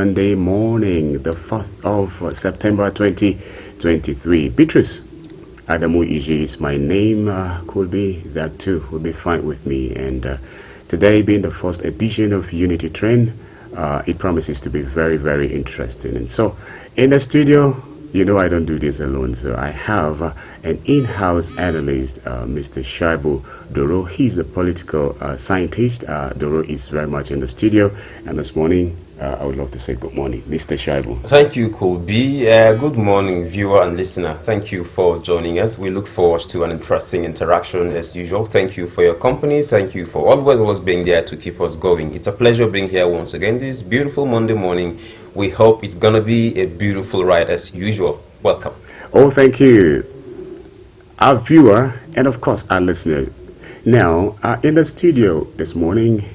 Monday morning, the 4th of September 2023. Beatrice Adamu Iji is my name. Could be that too, will be fine with me. And today being the first edition of Unity Trend, it promises to be very, very interesting. And so in the studio, you know I don't do this alone, so I have an in-house analyst, Mr. Shaibu Doro. He's a political scientist. Doro is very much in the studio, and this morning I would love to say good morning, Mr. Shaibu. Thank you, Kobe. Good morning, viewer and listener. Thank you for joining us. We look forward to an interesting interaction as usual. Thank you for your company. Thank you for always being there to keep us going. It's a pleasure being here once again this beautiful Monday morning. We hope it's going to be a beautiful ride as usual. Welcome. Oh, thank you, our viewer, and of course our listener. Now, in the studio this morning,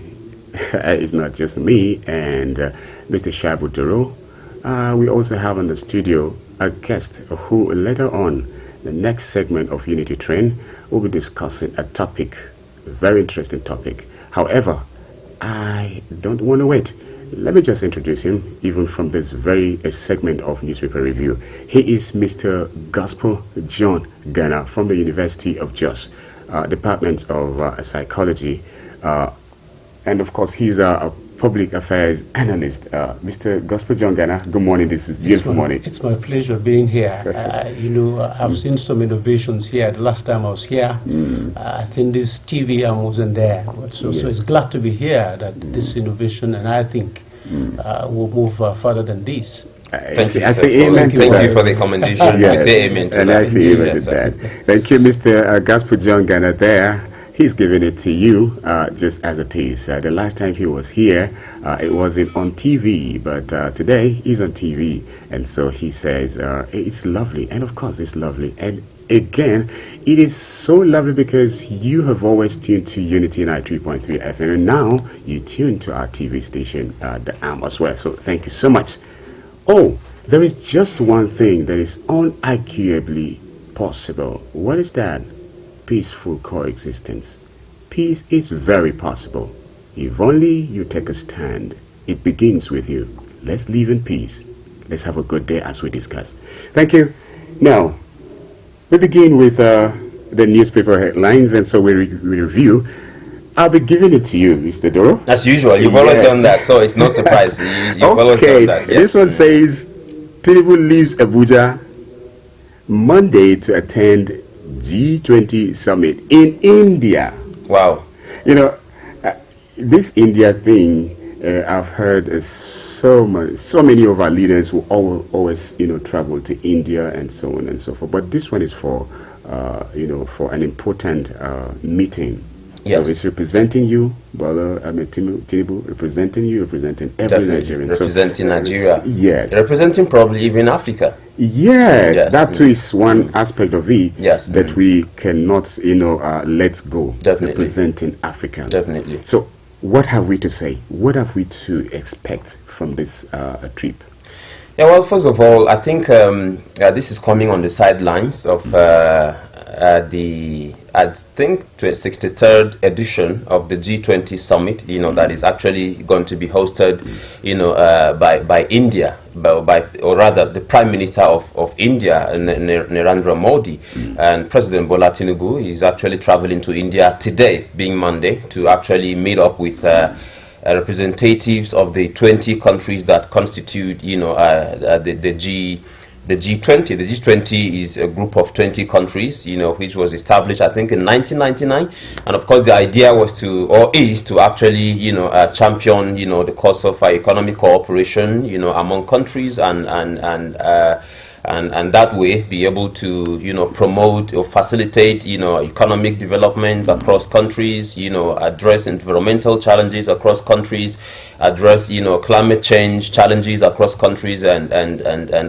it's not just me and Mr. Shaibu Doro. We also have in the studio a guest who later on, the next segment of Unity Trend, will be discussing a topic, a very interesting topic. However, I don't want to wait. Let me just introduce him, even from this very segment of newspaper review. He is Mr. Gospel John Ghana from the University of Jos, Department of Psychology, and of course he's a public affairs analyst. Mr. Gospel John Ghana, good morning this beautiful morning. It's my pleasure being here. I've seen some innovations here. The last time I was here, I think this TV arm wasn't there. So it's glad to be here that this innovation, and I think will move further than this. I say amen to that. Thank you for the commendation. Yes. I say amen to and that. I say amen to that. Thank you, Mr. Gospel John Ghana there. He's giving it to you just as it is. The last time he was here, it wasn't on TV, but today he's on TV. And so he says, it's lovely. And of course, it's lovely. And again, it is so lovely because you have always tuned to Unity 93.3 FM. And now you tune to our TV station, the AM as well. So thank you so much. Oh, there is just one thing that is unarguably possible. What is that? Peaceful coexistence. Peace is very possible. If only you take a stand. It begins with you. Let's live in peace. Let's have a good day as we discuss. Thank you. Now, we begin with the newspaper headlines, and so we review. I'll be giving it to you, Mr. Doro. As usual, you've always done that, so it's no surprise. You've always done that. This one says, Tinubu leaves Abuja Monday to attend G20 summit in India. Wow. You know, this India thing, I've heard so many of our leaders who always travel to India and so on and so forth. But this one is for, for an important meeting. Yes. So it's representing you, brother. Tinubu representing every Nigerian. Representing Nigeria. Yes. Representing probably even Africa. Yes, that too is one aspect of it that we cannot, let go. Definitely. Representing Africa. Definitely. So, what have we to say? What have we to expect from this trip? Yeah, well, first of all, I think this is coming on the sidelines of the 63rd edition of the G20 summit, that is actually going to be hosted, by India, or rather the Prime Minister of India, Narendra Modi, and President Bola Tinubu is actually traveling to India today, being Monday, to actually meet up with representatives of the 20 countries that constitute, the G20. The G20 is a group of 20 countries, which was established, I think, in 1999. And of course, the idea was is to actually, champion, the cause of economic cooperation, among countries and that way be able to, promote or facilitate, economic development across countries, address environmental challenges across countries, address, climate change challenges across countries and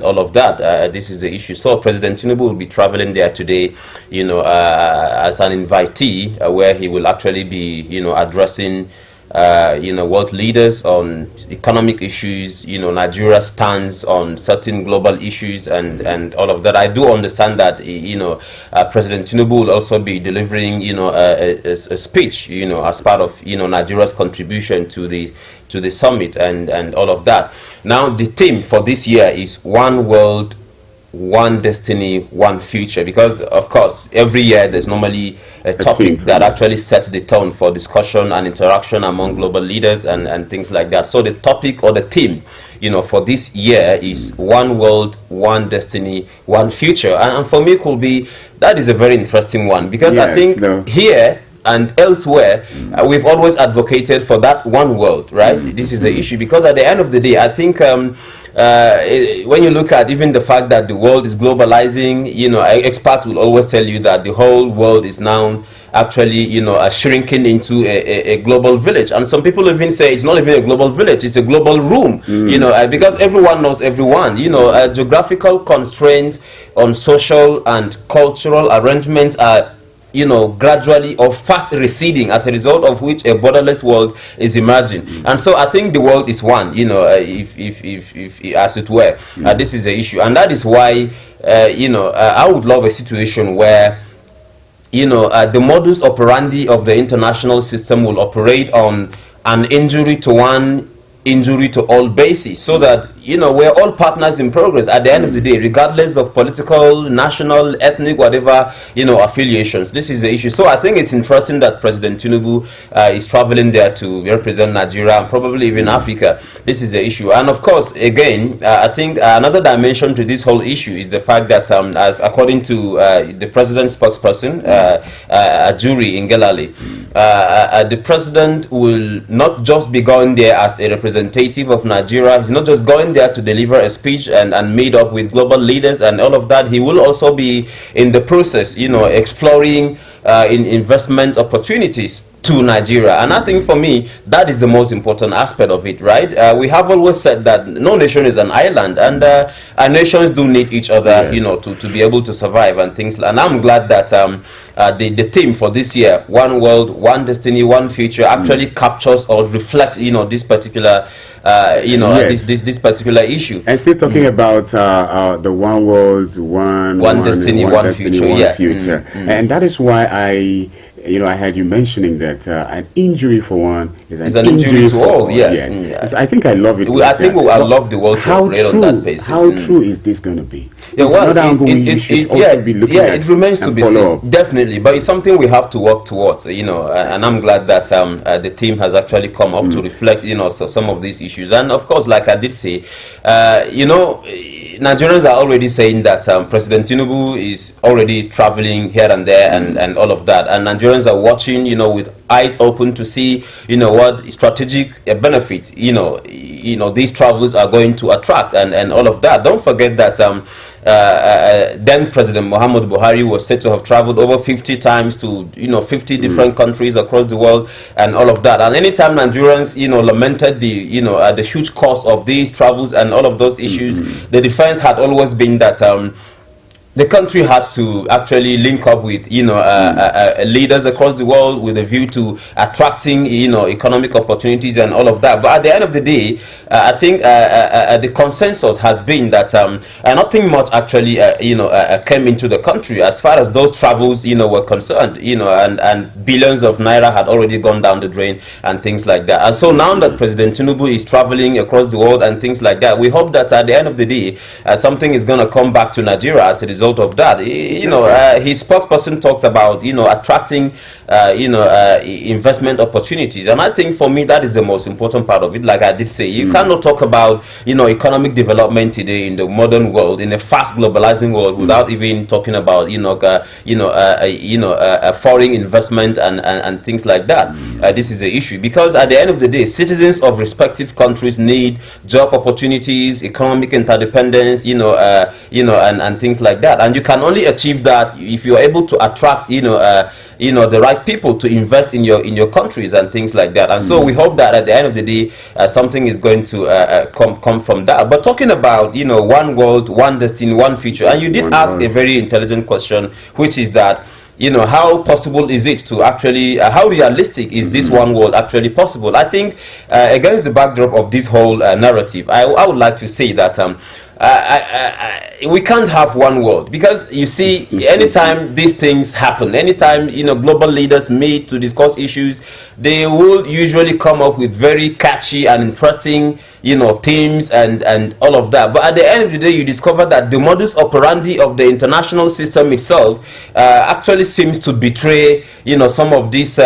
all of that. This is the issue. So President Tinubu will be traveling there today, as an invitee, where he will actually be, addressing world leaders on economic issues, Nigeria stands on certain global issues and all of that. I do understand that, President Tinubu will also be delivering, a speech, as part of, Nigeria's contribution to the summit and all of that. Now, the theme for this year is One World, One Destiny, One Future, because of course every year there's normally a topic that actually sets the tone for discussion and interaction among global leaders and things like that. So the topic or the theme, for this year is One World, One Destiny, One Future, and for me that is a very interesting one, because I think here and elsewhere, we've always advocated for that one world, right? This is the issue, because at the end of the day, I think when you look at even the fact that the world is globalizing, experts will always tell you that the whole world is now actually, shrinking into a global village. And some people even say it's not even a global village, it's a global room, because everyone knows everyone. Geographical constraints on social and cultural arrangements are gradually or fast receding, as a result of which a borderless world is emerging. And so I think the world is one, if as it were. This is the issue, and that is why I would love a situation where the modus operandi of the international system will operate on an injury to one, injury to all basis, so that we're all partners in progress at the end of the day, regardless of political, national, ethnic, whatever affiliations. This is the issue. So I think it's interesting that President Tinubu is traveling there to represent Nigeria and probably even Africa. This is the issue. And of course, again, I think another dimension to this whole issue is the fact that as according to the president's spokesperson, Ajuri Ngelale, the president will not just be going there as a representative of Nigeria. He's not just going there to deliver a speech and meet up with global leaders and all of that. He will also be in the process, exploring in investment opportunities to Nigeria. And I think for me, that is the most important aspect of it, right? We have always said that no nation is an island, and our nations do need each other, to be able to survive and things. And I'm glad that the theme for this year, One World, One Destiny, One Future, actually captures or reflects, this particular this particular issue. And still talking about the one world, one destiny, one future. One future. And that is why I heard you mentioning that an injury for one is an injury to all. Yes. I think I love it. I love the world to operate on that basis. How true is this going to be? It remains to be seen, definitely, but it's something we have to work towards, and I'm glad that the team has actually come up to reflect, some of these issues. And of course, like I did say, Nigerians are already saying that President Tinubu is already traveling here and there and all of that, and Nigerians are watching, with eyes open to see, what strategic benefits, these travels are going to attract and all of that. Don't forget that then President Muhammad Buhari was said to have traveled over 50 times to 50 different countries across the world and all of that. And anytime Nigerians lamented the huge cost of these travels and all of those issues, the defense had always been that the country had to actually link up with leaders across the world with a view to attracting economic opportunities and all of that. But at the end of the day, I think the consensus has been that nothing much actually came into the country as far as those travels were concerned, and billions of naira had already gone down the drain and things like that. And so now that President Tinubu is traveling across the world and things like that, we hope that at the end of the day something is going to come back to Nigeria as a result of that. His spokesperson talks about attracting investment opportunities, and I think for me that is the most important part of it. Like I did say, you cannot talk about economic development today in the modern world, in a fast globalizing world, without even talking about foreign investment and things like that. This is the issue, because at the end of the day, citizens of respective countries need job opportunities, economic interdependence, and things like that. And you can only achieve that if you're able to attract the right people to invest in your countries and things like that. And so we hope that at the end of the day something is going to come from that. But talking about one world, one destiny, one future, and you did ask a very intelligent question, which is that how possible is it to actually, how realistic is this one world actually possible? I think against the backdrop of this whole narrative, I would like to say that we can't have one world, because you see, anytime these things happen, anytime global leaders meet to discuss issues, they will usually come up with very catchy and interesting themes and all of that. But at the end of the day, you discover that the modus operandi of the international system itself actually seems to betray some of these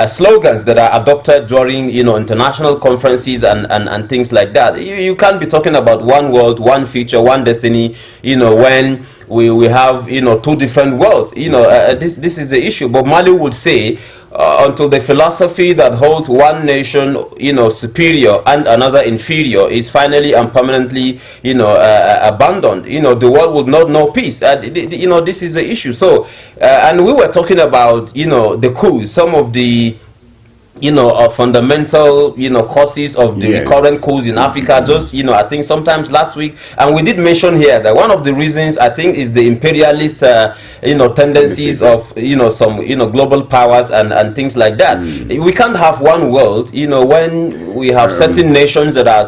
slogans that are adopted during international conferences and things like that. You can't be talking about one world, one future, one destiny when we have two different worlds. This is the issue. But Mali would say, until the philosophy that holds one nation superior and another inferior is finally and permanently abandoned, the world would not know peace. This is the issue. So and we were talking about the coups, some of the fundamental causes of the current coups in Africa. Just I think sometimes last week, and we did mention here that one of the reasons, I think, is the imperialist tendencies of some global powers and things like that. We can't have one world when we have certain nations that are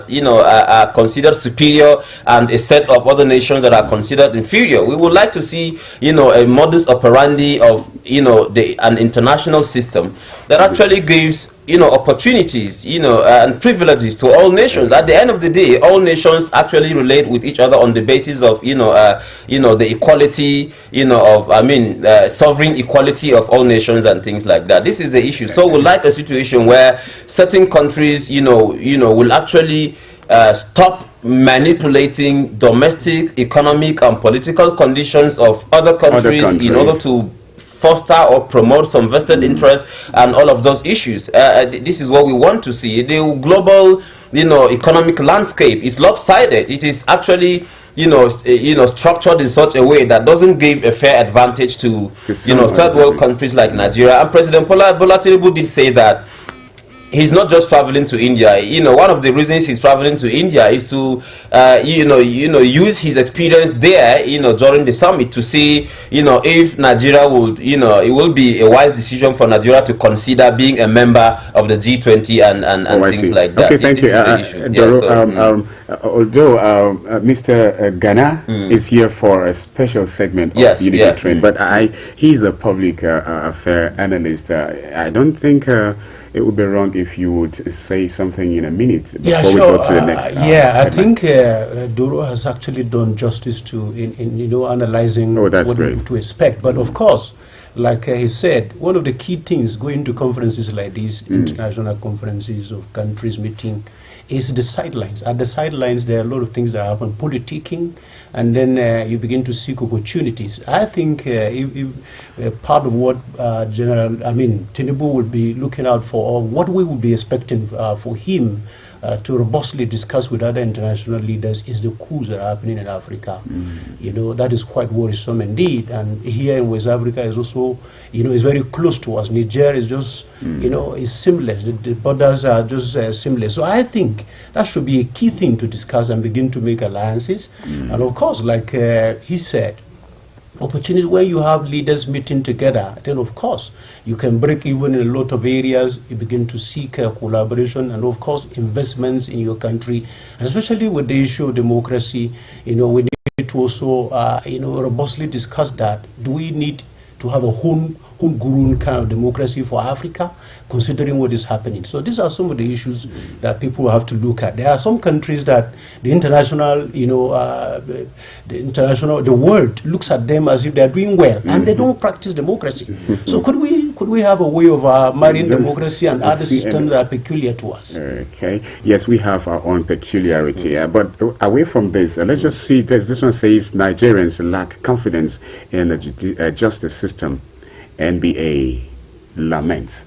considered superior and a set of other nations that are considered inferior. We would like to see a modus operandi of an international system that actually gives opportunities and privileges to all nations. At the end of the day, all nations actually relate with each other on the basis of the equality of sovereign equality of all nations and things like that. This is the issue. So we like a situation where certain countries will actually stop manipulating domestic, economic and political conditions of other countries in order to foster or promote some vested interest and all of those issues. This is what we want to see. The global economic landscape is lopsided. It is actually structured in such a way that doesn't give a fair advantage to third world countries like Nigeria. And President Bola Tinubu did say that he's not just traveling to India. One of the reasons he's traveling to India is to use his experience there during the summit to see if Nigeria would it will be a wise decision for Nigeria to consider being a member of the G20 and things like that. Okay, thank you. Although Mr. Ghana is here for a special segment of Unity Train, but he's a public affair analyst. I don't think it would be wrong if you would say something in a minute before we go to the next. I think Doro has actually done justice to in analyzing what to expect. But of course, like he said, one of the key things going to conferences like these, international conferences of countries meeting, is the sidelines. At the sidelines, there are a lot of things that happen, politicking, and then you begin to seek opportunities. I think if part of what Tinubu will be looking out for, or what we will be expecting for him to robustly discuss with other international leaders, is the coups that are happening in Africa. That is quite worrisome indeed. And here in West Africa is also, is very close to us. Niger is just, is seamless. The borders are just seamless. So I think that should be a key thing to discuss and begin to make alliances. And of course, like he said, opportunity when you have leaders meeting together, then of course you can break even in a lot of areas. You begin to seek collaboration and of course investments in your country, and especially with the issue of democracy. We need to also robustly discuss that. Do we need to have a homegrown kind of democracy for Africa, considering what is happening? So these are some of the issues that people have to look at. There are some countries that the international, the world looks at them as if they are doing well, and they don't practice democracy. So could we have a way of marrying democracy and other systems that are peculiar to us? Okay. Yes, we have our own peculiarity. But away from this, let's just see this. This one says Nigerians lack confidence in the justice system. NBA laments.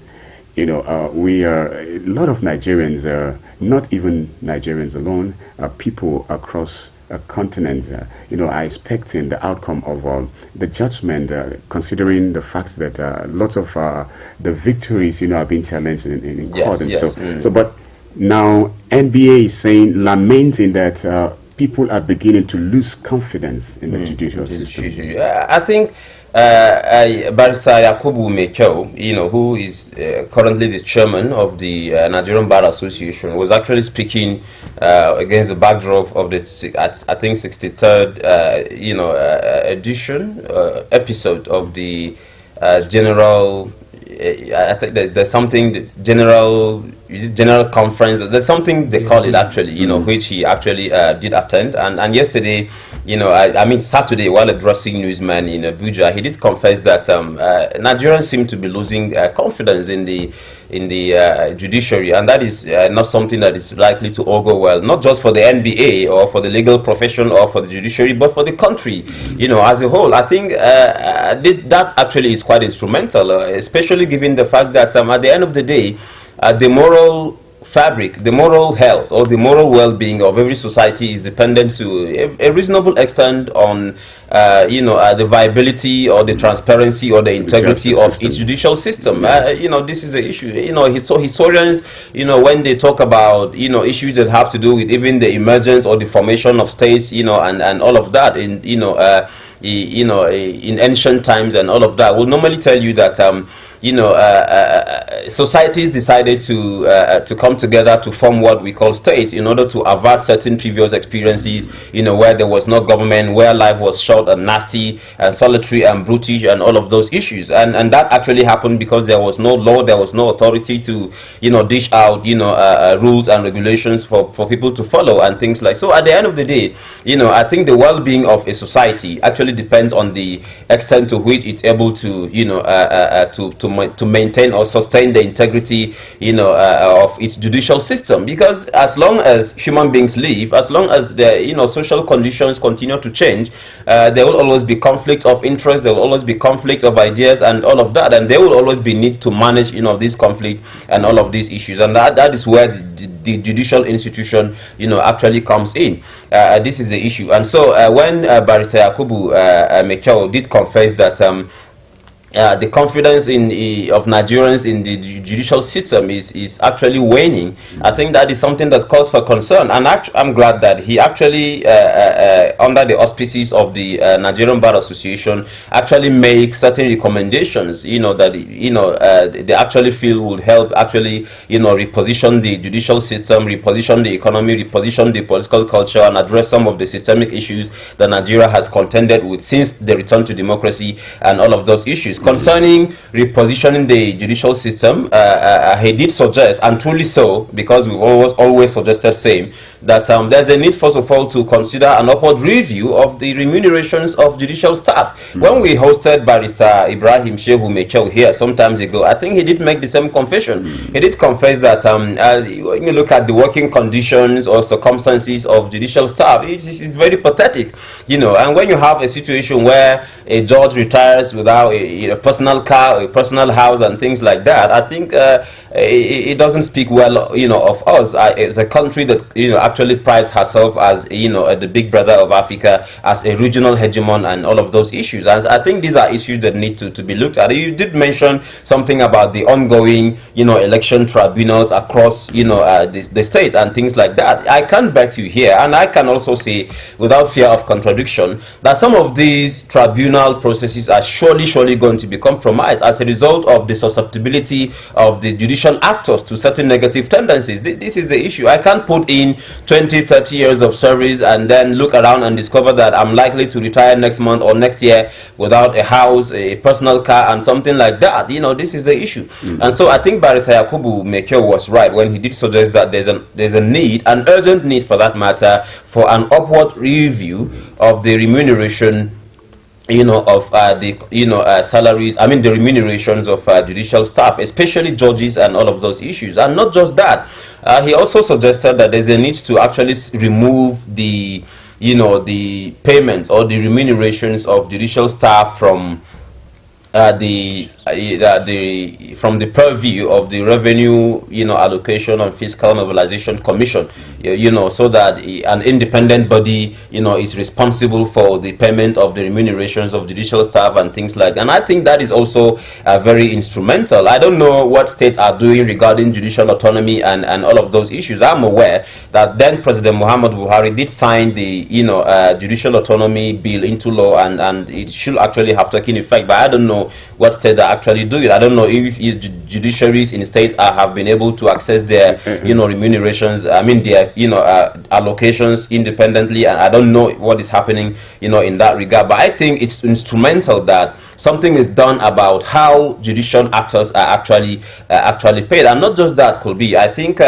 We are a lot of Nigerians, not even Nigerians alone, people across continents, are expecting the outcome of the judgment, considering the fact that lots of the victories, are being challenged in court. And so, but now NBA is saying, lamenting that people are beginning to lose confidence in the judicial system? I think Barrister Yakubu Mekyo, who is currently the chairman of the Nigerian Bar Association, was actually speaking against the backdrop of the, I think, 63rd, episode of the general. I think there's something general conference. There's something they call it actually, which he actually did attend. And yesterday, I mean Saturday, while addressing newsmen in Abuja, he did confess that Nigerians seem to be losing confidence in the judiciary, and that is not something that is likely to augur well, not just for the NBA or for the legal profession or for the judiciary, but for the country, as a whole. I think that actually is quite instrumental, especially given the fact that at the end of the day, the moral fabric, the moral health or the moral well-being of every society is dependent to a reasonable extent on the viability or the transparency or the integrity of its judicial system. This is the issue. Historians, when they talk about issues that have to do with even the emergence or the formation of states, and all of that in in ancient times and all of that, will normally tell you that societies decided to come together to form what we call states in order to avert certain previous experiences, where there was no government, where life was short and nasty and solitary and brutish and all of those issues. And that actually happened because there was no law, there was no authority to, dish out, rules and regulations for people to follow and things like. So at the end of the day, I think the well-being of a society actually depends on the extent to which it's able to, to maintain or sustain the integrity, of its judicial system. Because as long as human beings live, as long as the, social conditions continue to change, there will always be conflict of interest, there will always be conflict of ideas and all of that, and there will always be need to manage, this conflict and all of these issues. And that is where the judicial institution, actually comes in. This is the issue. And so when Barrister Yakubu Mekyo did confess that the confidence of Nigerians in the judicial system is actually waning, I think that is something that calls for concern. And I'm glad that he actually, under the auspices of the Nigerian Bar Association, actually make certain recommendations, that they actually feel would help actually, reposition the judicial system, reposition the economy, reposition the political culture, and address some of the systemic issues that Nigeria has contended with since the return to democracy and all of those issues. Concerning repositioning the judicial system, he did suggest, and truly so, because we've always suggested same, that there's a need, first of all, to consider an upward review of the remunerations of judicial staff. When we hosted Barrister Ibrahim Shehu Mekyo here some times ago, I think he did make the same confession. He did confess that when you look at the working conditions or circumstances of judicial staff, it's very pathetic, and when you have a situation where a judge retires without a personal car, a personal house and things like that, I think it doesn't speak well, of us as a country that, actually prides herself as, the big brother of Africa, as a regional hegemon and all of those issues. And I think these are issues that need to be looked at. You did mention something about the ongoing, election tribunals across, the states and things like that. I can bet you here, and I can also say without fear of contradiction, that some of these tribunal processes are surely going to be compromised as a result of the susceptibility of the judicial actors to certain negative tendencies. This is the issue. I can't put in 20-30 years of service and then look around and discover that I'm likely to retire next month or next year without a house, a personal car and something like that. This is the issue. And so I think Barrister Yakubu Mekyo was right when he did suggest that there's a need, an urgent need for that matter, for an upward review of the remuneration of the salaries, I mean the remunerations of judicial staff, especially judges and all of those issues. And not just that, he also suggested that there's a need to actually remove the the payments or the remunerations of judicial staff from the from the purview of the Revenue, Allocation and Fiscal Mobilization Commission, so that an independent body, is responsible for the payment of the remunerations of judicial staff and things like that. And I think that is also very instrumental. I don't know what states are doing regarding judicial autonomy and all of those issues. I'm aware that then President Muhammad Buhari did sign the judicial autonomy bill into law, and it should actually have taken effect, but I don't know what states are actually doing it. I don't know if judiciaries in states have been able to access their remunerations, their allocations independently, and I don't know what is happening in that regard. But I think it's instrumental that something is done about how judicial actors are actually paid. And not just that, Colby, I think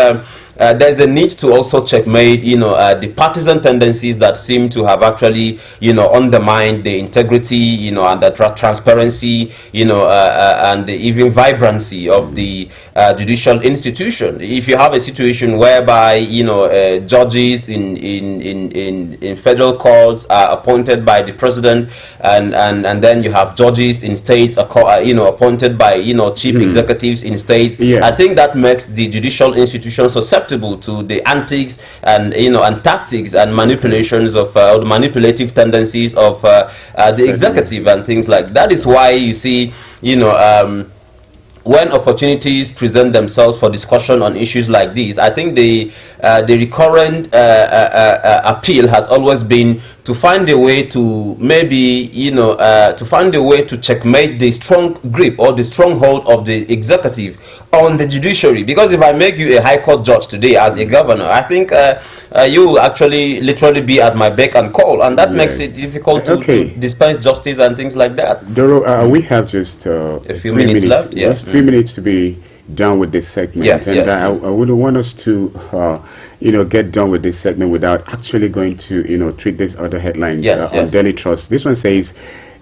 there's a need to also checkmate the partisan tendencies that seem to have actually undermined the integrity and the transparency and the even vibrancy of the judicial institution. If you have a situation whereby judges in federal courts are appointed by the president, and then you have judges in states appointed by chief executives in states, yes. I think that makes the judicial institution susceptible to the antics and and tactics and manipulations of the manipulative tendencies of the executive and things like that. That is why you see when opportunities present themselves for discussion on issues like these, I think the recurrent appeal has always been to find a way to maybe to find a way to checkmate the strong grip or the stronghold of the executive on the judiciary. Because if I make you a high court judge today as a governor, I think you will actually literally be at my beck and call, and that makes it difficult to dispense justice and things like that. Doro, we have just a few minutes left. Yes, 3 minutes to be done with this segment. Yes, and yes. I wouldn't want us to get done with this segment without actually going to treat these other headlines on Daily Trust. This one says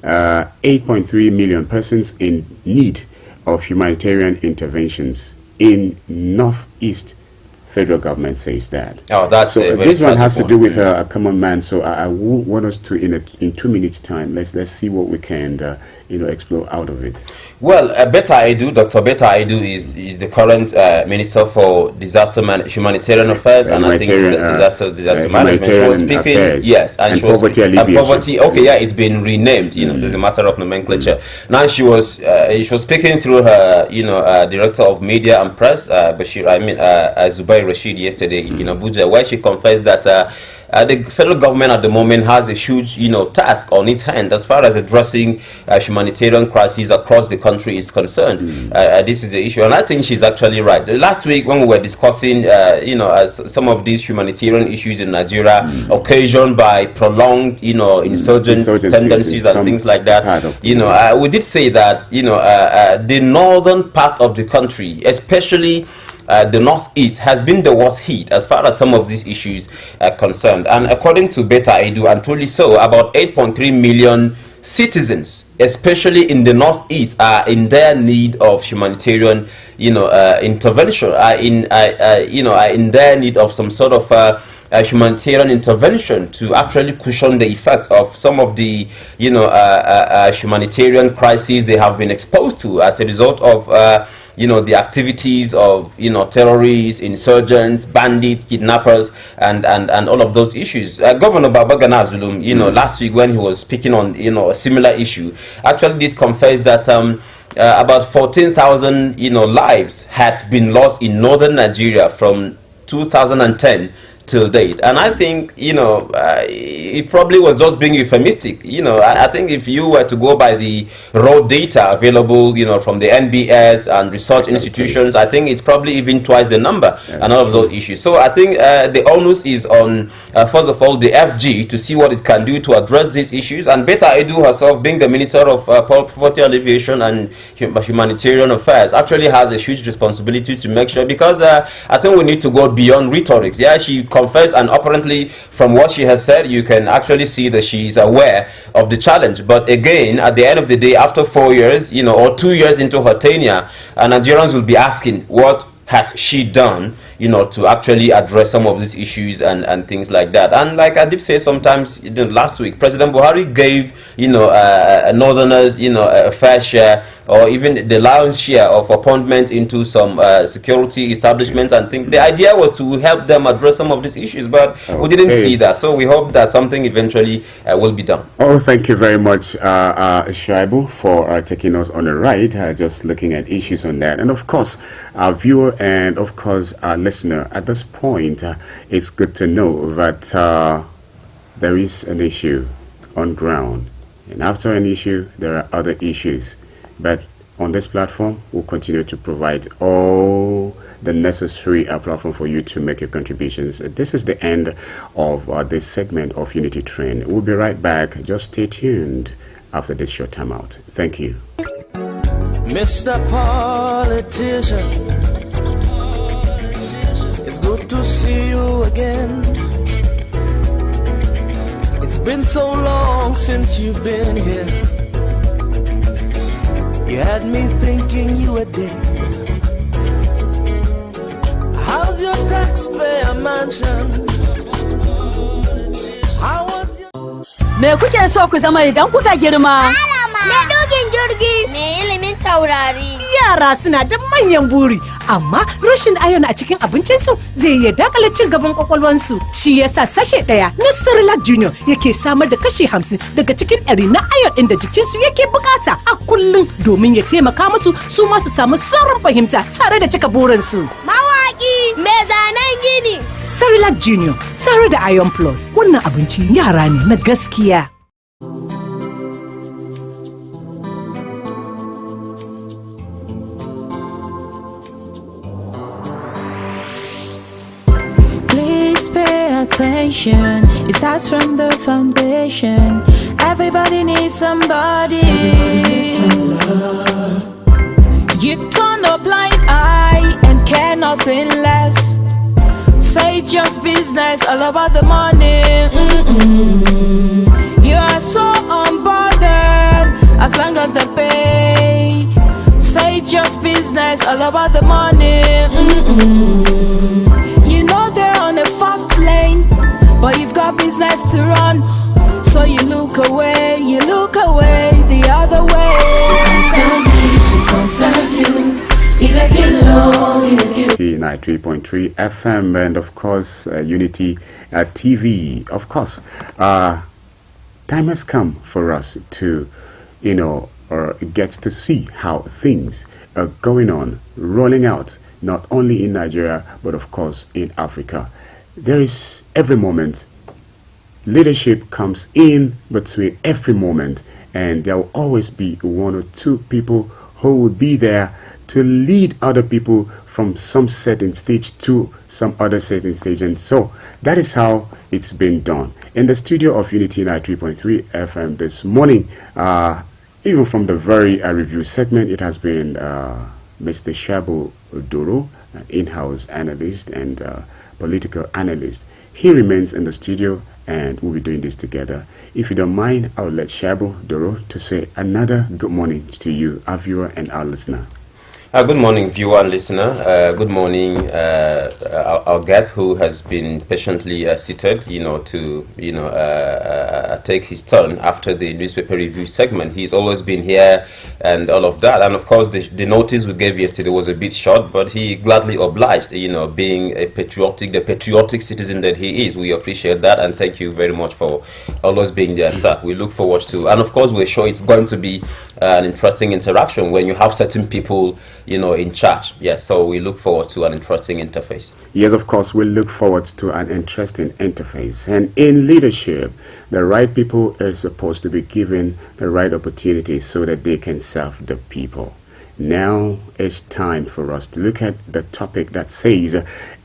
8.3 million persons in need of humanitarian interventions in Northeast. Federal government says that. Oh, that's so. This one has to do with a common man. So I want us to, in 2 minutes' time, let's see what we can, explore out of it. Well, Beta Aidu, Dr. Beta Aidu is the current Minister for Humanitarian Affairs and I think disaster management. She was speaking, yes, and poverty alleviation. Okay, yeah, it's been renamed. There's a matter of nomenclature. Now she was speaking through her, Director of Media and Press, Zubair Rashid, yesterday in Abuja, where she confessed that the federal government at the moment has a huge, task on its hand as far as addressing humanitarian crises across the country is concerned. This is the issue, and I think she's actually right. Last week, when we were discussing, as some of these humanitarian issues in Nigeria, occasioned by prolonged, insurgent tendencies and things like that, we did say that, the northern part of the country, especially the Northeast, has been the worst hit as far as some of these issues are concerned. And according to Beta Aidu, and truly so, about 8.3 million citizens, especially in the Northeast, are in their need of humanitarian, intervention, are in their need of some sort of humanitarian intervention to actually cushion the effects of some of the humanitarian crises they have been exposed to as a result of the activities of terrorists, insurgents, bandits, kidnappers, and all of those issues. Governor Babagana Zulum, last week when he was speaking on a similar issue, actually did confess that about 14,000 lives had been lost in northern Nigeria from 2010 till date. And I think it probably was just being euphemistic. I think if you were to go by the raw data available from the NBS and research institutions, I think it's probably even twice the number and all of those issues. So I think the onus is on first of all the FG to see what it can do to address these issues, and Beta Aidu herself, being the Minister of Poverty Alleviation and Humanitarian Affairs, actually has a huge responsibility to make sure, because I think we need to go beyond rhetorics. Yeah, she confessed, and apparently from what she has said, you can actually see that she is aware of the challenge. But again, at the end of the day, after 4 years, or 2 years into her tenure, Nigerians will be asking, what has she done, to actually address some of these issues and things like that. And like I did say sometimes, last week, President Buhari gave, Northerners, a fair share, or even the lion's share of appointment into some security establishments and things. The idea was to help them address some of these issues, but we didn't see that. So we hope that something eventually will be done. Oh, thank you very much, Shaibu, for taking us on a ride, just looking at issues on that. And of course, our viewer and of course our listener, at this point, it's good to know that there is an issue on ground. And after an issue, there are other issues. But on this platform, we'll continue to provide all the necessary platform for you to make your contributions. This is the end of this segment of Unity Train. We'll be right back. Just stay tuned after this short time out. Thank you. Mr. Politician, it's good to see you again. It's been so long since you've been here. You had me thinking you were dead. How's your taxpayer mansion? How was your... Me kuke so ku zama idan kuka girma? Me dokin jirgi. Me ilimin taurari. Yara suna da manyan buri, amma rashin iron a cikin abincinsu zai iya dakile cin gaban kwakwalwansu. Shi yasa sashe ɗaya na Cerelac Junior yake samar da kashi 50 daga cikin 100 na iron ɗin da jikinsu yake bukata a kullum domin ya taimaka musu su ma su samu saurin fahimta tare da cika burinsu. Mawaki me zanen gini. Cerelac Junior tare da Iron Plus, wannan abincin yara ne na gaskiya. Pay attention, it starts from the foundation. Everybody needs somebody. You turn a blind eye and care nothing less. Say it's just business, all about the money. You are so unbothered as long as they pay. Say it's just business, all about the money. You know they're on a fast lane, but you've got business to run. So you look away the other way. It concerns you. 93.3 FM and of course Unity TV. Of course, time has come for us to, get to see how things are going on, rolling out, not only in Nigeria, but of course in Africa. There is every moment, leadership comes in between every moment, and there will always be one or two people who will be there to lead other people from some certain stage to some other certain stage. And so that is how it's been done. In the studio of Unity 93.3 FM this morning, even from the very review segment, it has been Mr. Shabu Doro, in-house analyst and political analyst. He remains in the studio and we'll be doing this together. If you don't mind, I'll let Shabu Doro to say another good morning to you, our viewer and our listener. Good morning, viewer and listener. Good morning, our guest who has been patiently seated, to take his turn after the newspaper review segment. He's always been here and all of that. And of course, the notice we gave yesterday was a bit short, but he gladly obliged. Being the patriotic citizen that he is, we appreciate that, and thank you very much for always being there, sir. We look forward to, and of course, we're sure it's going to be an interesting interaction when you have certain people in charge. Yes, so we look forward to an interesting interface. Yes, of course, we look forward to an interesting interface. And in leadership, the right people are supposed to be given the right opportunities so that they can serve the people. Now it's time for us to look at the topic that says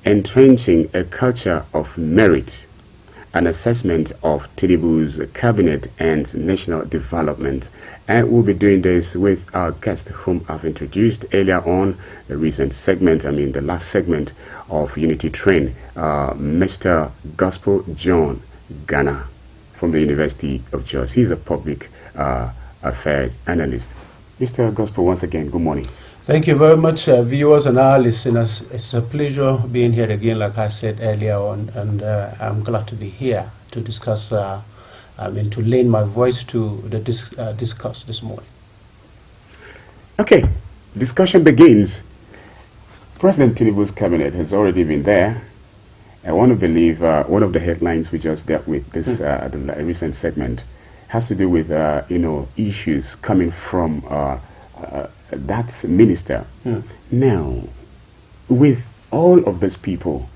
entrenching a culture of merit, an assessment of Tinubu's cabinet and national development. And we'll be doing this with our guest whom I've introduced earlier on the recent segment, the last segment of Unity Train, Mr. Gospel John Ghana from the University of Jos. He's a public affairs analyst. Mr. Gospel, once again, good morning. Thank you very much, viewers and our listeners. It's a pleasure being here again, like I said earlier on, and I'm glad to be here to discuss, to lend my voice to the discuss this morning. Okay, discussion begins. President Tinubu's cabinet has already been there. I want to believe one of the headlines we just dealt with this the recent segment has to do with issues coming from that minister. Now, with all of these people,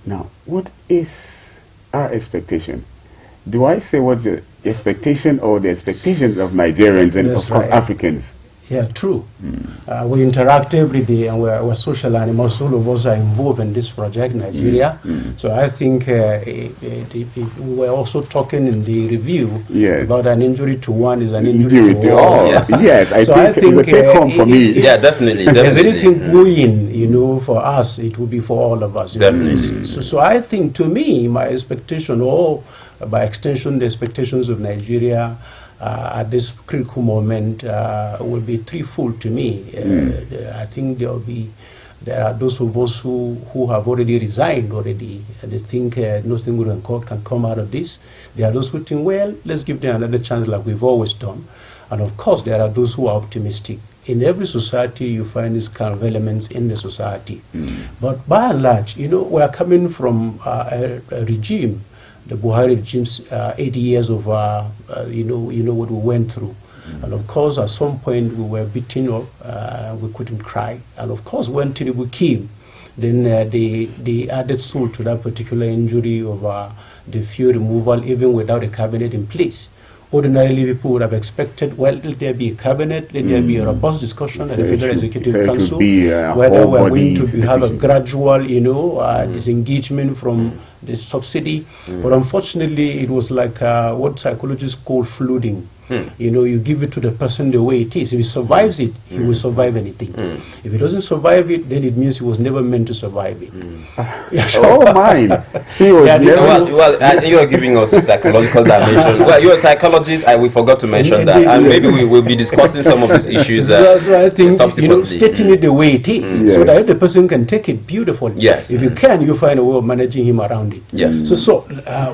now what is our expectation? Do I say what's the expectation or the expectations of Nigerians and of course Africans? Yeah, true. We interact every day, and we're social animals. All of us are involved in this project, Nigeria. So I think we were also talking in the review about an injury to one is an injury to all. Yes, I think it's a take home for me. Yeah, definitely. If there's anything going, for us, it will be for all of us. Definitely. So I think, to me, my expectation, or by extension, the expectations of Nigeria at this critical moment will be threefold to me. I think there are those of us who have already resigned already, and they think nothing good can come out of this. There are those who think, well, let's give them another chance like we've always done. And of course, there are those who are optimistic. In every society, you find these kind of elements in the society. But by and large, we are coming from a regime, the Buhari regime's 80 years of, what we went through. And of course, at some point, we were beaten up, we couldn't cry. And of course, when Tinubu came, then they added salt to that particular injury of the fuel removal, even without a cabinet in place. Ordinarily, people would have expected, well, let there be a cabinet, let there be a robust discussion at the Federal Executive Council, whether we're going to have a gradual, disengagement from the subsidy. But unfortunately, it was like what psychologists call flooding. You give it to the person the way it is. If he survives it, he will survive anything. If he doesn't survive it, then it means he was never meant to survive it. Oh, mine. He was well, you are giving us a psychological dimension. Well, you're a psychologist, and we forgot to mention that. And maybe we will be discussing some of these issues I think, stating it the way it is, so that the person can take it beautifully. Yes. If you can, you find a way of managing him around it. Yes. So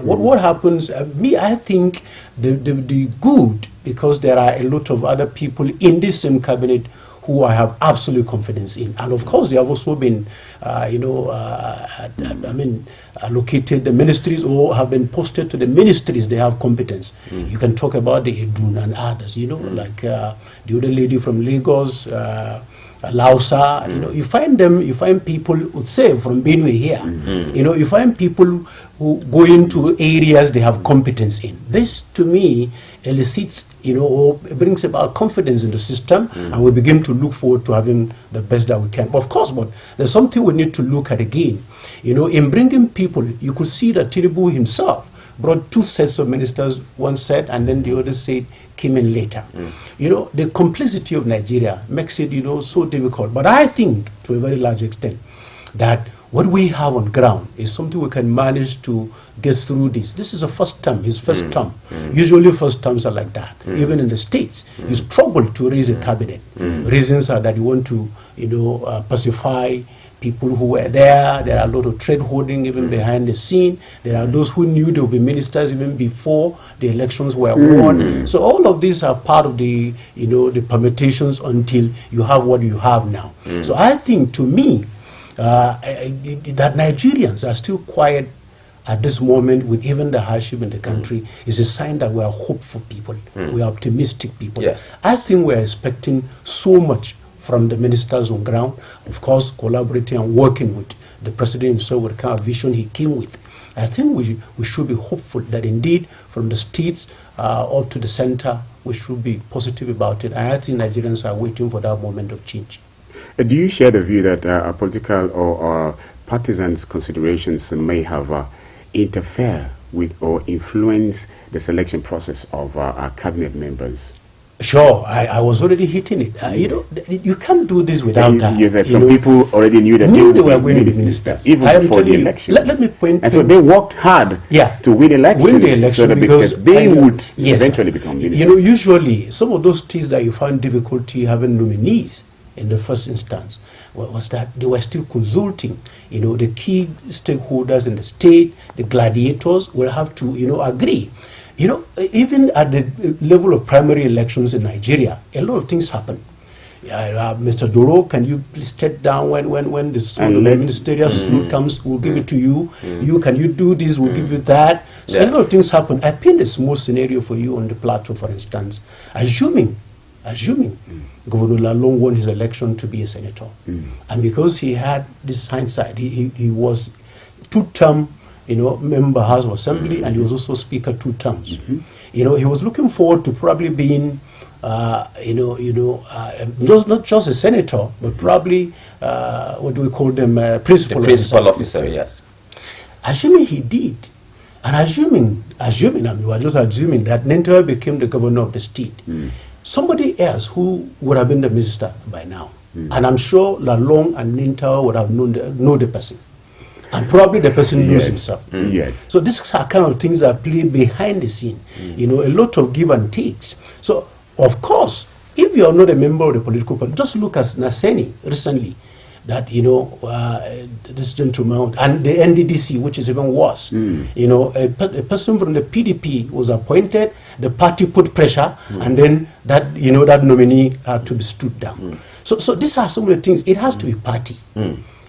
what happens, I think the good, because there are a lot of other people in this same cabinet who I have absolute confidence in. And of course, they have also been, allocated the ministries or have been posted to the ministries they have competence. You can talk about the Edun and others, like the other lady from Lagos, HAUSA, you find people who say from Benue here, you find people who go into areas they have competence in. This, to me, elicits, or brings about confidence in the system, and we begin to look forward to having the best that we can. But of course, there's something we need to look at again. In bringing people, you could see that Tinubu himself brought two sets of ministers, one set, and then the other set came in later. The complexity of Nigeria makes it, so difficult. But I think, to a very large extent, that what we have on ground is something we can manage to get through this. This is a first term, his first term. Usually first terms are like that. Even in the States, he struggled to raise a cabinet. Reasons are that you want to, pacify people who were there. There are a lot of trade holding even behind the scene. There are those who knew there would be ministers even before the elections were won. So all of these are part of the, the permutations until you have what you have now. So I think, to me, that Nigerians are still quiet at this moment with even the hardship in the country is a sign that we are hopeful people. We are optimistic people. Yes. I think we are expecting so much from the ministers on ground, of course, collaborating and working with the president himself with the kind of vision he came with. I think we should be hopeful that indeed from the states up to the center, we should be positive about it. And I think Nigerians are waiting for that moment of change. Do you share the view that political or partisans' considerations may have interfere with or influence the selection process of our cabinet members? Sure, I was already hitting it. You can't do this without that. You said some people already knew that they were going to be ministers, even before the elections. Let me point. And so they worked hard to win elections, so that because they would eventually become ministers. Usually some of those states that you find difficulty having nominees, in the first instance was that they were still consulting, the key stakeholders in the state, the gladiators will have to, agree. Even at the level of primary elections in Nigeria, a lot of things happen. Mr. Doro, can you please step down when the ministerial slot comes? We'll give it to you. Can you do this? We'll give you that. So a lot of things happen. I paint a small scenario for you on the plateau, for instance. Assuming Governor Lalong won his election to be a senator, and because he had this hindsight, he was two-term, member House of Assembly, and he was also Speaker 2 terms. He was looking forward to probably being not just a senator, but probably, what do we call them, principal officer, yes. Assuming he did, and assuming, we are just assuming that Nentawe became the governor of the state, somebody else who would have been the minister by now, and I'm sure Lalong and Nentawe would have known the person. And probably the person knows himself. Yes. So these are kind of things that play behind the scene. A lot of give and takes. So, of course, if you are not a member of the political party, just look at Naseni recently, that, this gentleman, and the NDDC, which is even worse. A person from the PDP was appointed, the party put pressure, and then that, that nominee had to be stood down. So these are some of the things. It has to be party.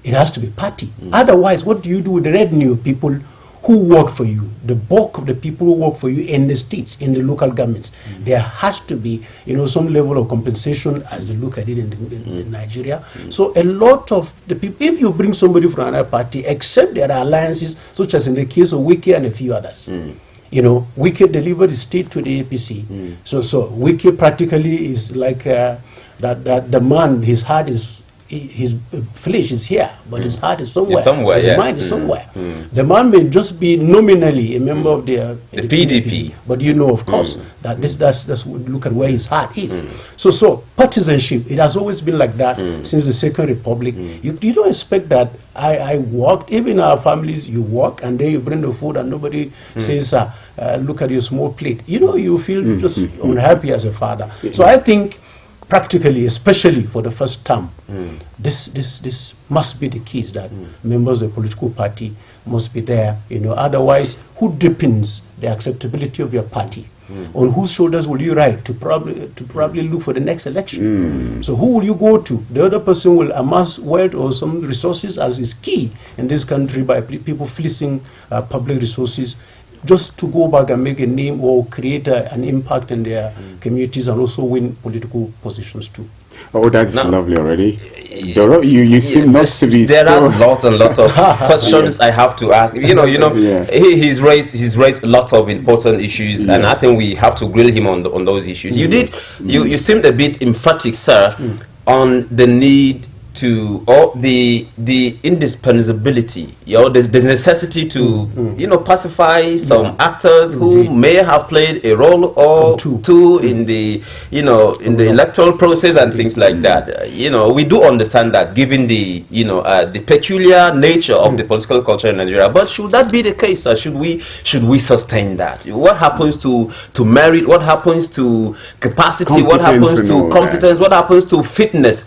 It has to be party. Otherwise, what do you do with the retinue of people who work for you, the bulk of the people who work for you in the states, in the local governments? There has to be, some level of compensation as they look at it in Nigeria. So a lot of the people, if you bring somebody from another party, except there are alliances, such as in the case of Wiki and a few others. Wiki delivered the state to the APC. So Wiki practically is like that the man, his heart is, his flesh is here, but his heart is somewhere. His mind is somewhere. The man may just be nominally a member of the PDP, but of course, that that's look at where his heart is. So partisanship, it has always been like that since the Second Republic. You don't expect that I worked, even in our families, you work and then you bring the food and nobody says, look at your small plate. You feel just unhappy as a father. So I think, practically, especially for the first term, this must be the case, that members of the political party must be there. Otherwise, who deepens the acceptability of your party? On whose shoulders will you ride to probably look for the next election? So who will you go to? The other person will amass wealth or some resources, as is key in this country, by people fleecing public resources, just to go back and make a name or create an impact in their communities and also win political positions too. Oh, that's lovely already. Doro, you seem not to be. There are lots and lots of questions I have to ask. He's raised a lot of important issues, and I think we have to grill him on those issues. You seemed a bit emphatic, sir, on the need to, or the indispensability, there's necessity to pacify some actors who may have played a role or two in the in the electoral process and things like that. We do understand that, given the the peculiar nature of the political culture in Nigeria. But should that be the case, or should we sustain that? What happens to merit? What happens to capacity? What happens to competence? What happens to fitness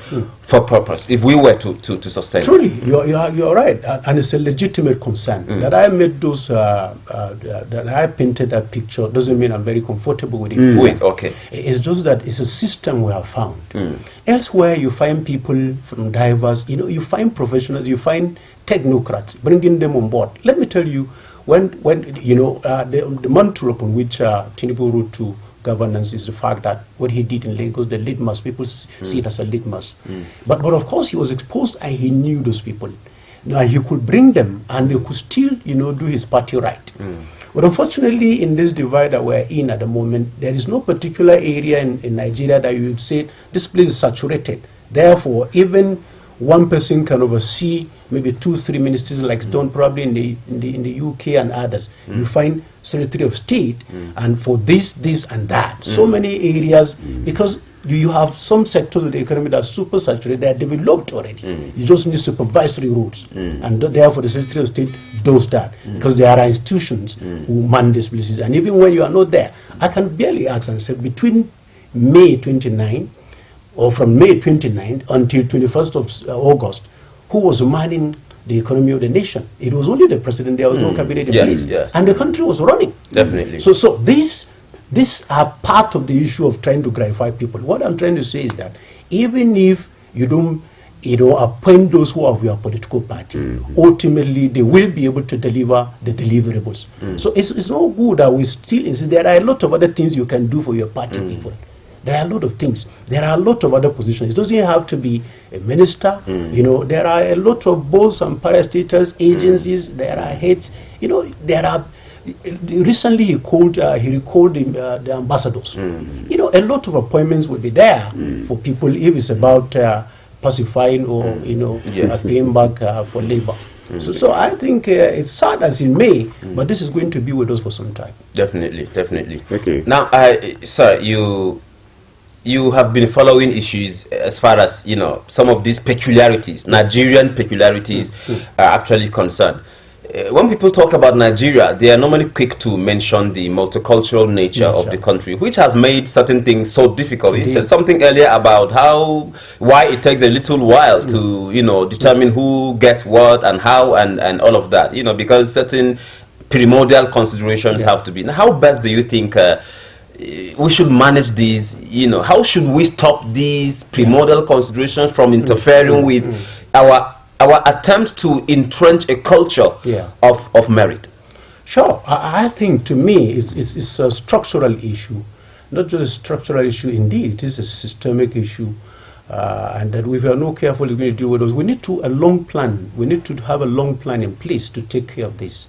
for purpose, if we were to sustain? Truly, you're right, and it's a legitimate concern. That I made those, that I painted that picture doesn't mean I'm very comfortable with it. Okay. It's just that it's a system we have found. Elsewhere, you find people from diverse, you find professionals, you find technocrats, bringing them on board. Let me tell you, when the mantra upon which Tinubu wrote to governance is the fact that what he did in Lagos, the litmus, people see it as a litmus. But of course, he was exposed and he knew those people. Now, he could bring them and they could still, do his party right. But unfortunately, in this divide that we're in at the moment, there is no particular area in Nigeria that you would say this place is saturated. Therefore, even one person can oversee maybe 2-3 ministries, like done probably in the UK and others. You find Secretary of State, and for this and that, so many areas, because you have some sectors of the economy that are super saturated, they are developed already. You just need supervisory roles, and therefore the Secretary of State does that, because there are institutions who man these places. And even when you are not there, I can barely ask and say, between May 29 or from May 29th until 21st of August, who was manning the economy of the nation? It was only the president. There was no cabinet in place. Yes. And the country was running. Definitely. So these are part of the issue of trying to gratify people. What I'm trying to say is that even if you don't appoint those who are of your political party, ultimately they will be able to deliver the deliverables. So it's not good that we still insist. There are a lot of other things you can do for your party people. There are a lot of things. There are a lot of other positions. It doesn't have to be a minister. There are a lot of boards and parastatals, agencies. There are heads. There are. Recently, he recalled the ambassadors. A lot of appointments will be there for people if it's about pacifying or paying back for labor. So I think it's sad as it may, but this is going to be with us for some time. Definitely. Okay. Now, sir, you have been following issues as far as some of these peculiarities, Nigerian peculiarities, are actually concerned. When people talk about Nigeria, they are normally quick to mention the multicultural nature of the country, which has made certain things so difficult. You said something earlier about why it takes a little while to determine who gets what and how and all of that. Because certain primordial considerations have to be. Now, how best do you think we should manage these? How should we stop these primordial considerations from interfering with our attempt to entrench a culture of merit? Sure. I think, to me, it's a structural issue. Not just a structural issue, indeed, it is a systemic issue. And that if we are not careful going to deal with those, we need a long plan. We need to have a long plan in place to take care of this.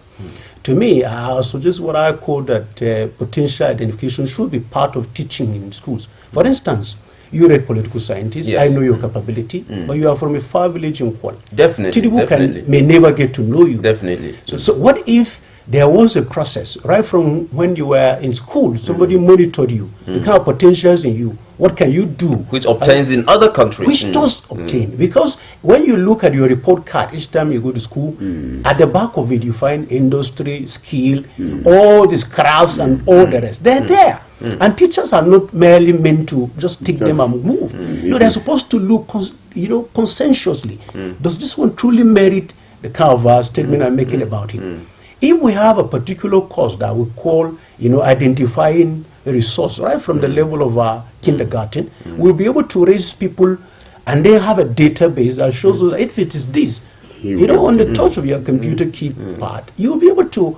To me, I suggest what I call that potential identification should be part of teaching in schools. For instance, you read political scientists. I know your capability, but you are from a far village in Kwal. Definitely. may never get to know you. Definitely. So what if there was a process right from when you were in school? Somebody monitored you, the kind of potentials in you. What can you do? Which obtains in other countries. Which does obtain. Because when you look at your report card each time you go to school, at the back of it you find industry, skill, all these crafts and all the rest. They're there. And teachers are not merely meant to just take them and move. They're supposed to look consensuously. Does this one truly merit the kind of statement I'm making about it? If we have a particular course that we call, identifying a resource right from the level of our kindergarten, we'll be able to raise people and then have a database that shows us that if it is this, on the touch of your computer keypad, you'll be able to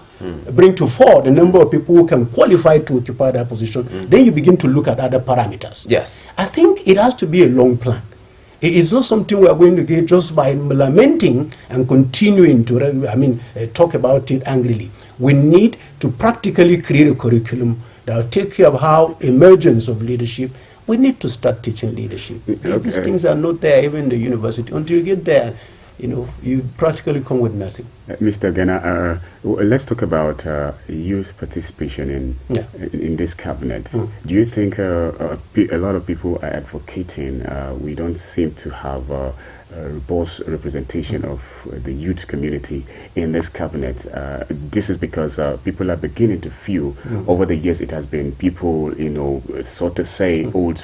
bring to fore the number of people who can qualify to occupy that position. Then you begin to look at other parameters. Yes. I think it has to be a long plan. It's not something we are going to get just by lamenting and continuing to, talk about it angrily. We need to practically create a curriculum that will take care of how emergence of leadership. We need to start teaching leadership. These things are not there even in the university. Until you get there, you practically come with nothing. Mr. Ghana, let's talk about youth participation in this cabinet. Do you think a lot of people are advocating we don't seem to have a robust representation of the youth community in this cabinet? This is because people are beginning to feel over the years it has been people, so to say, older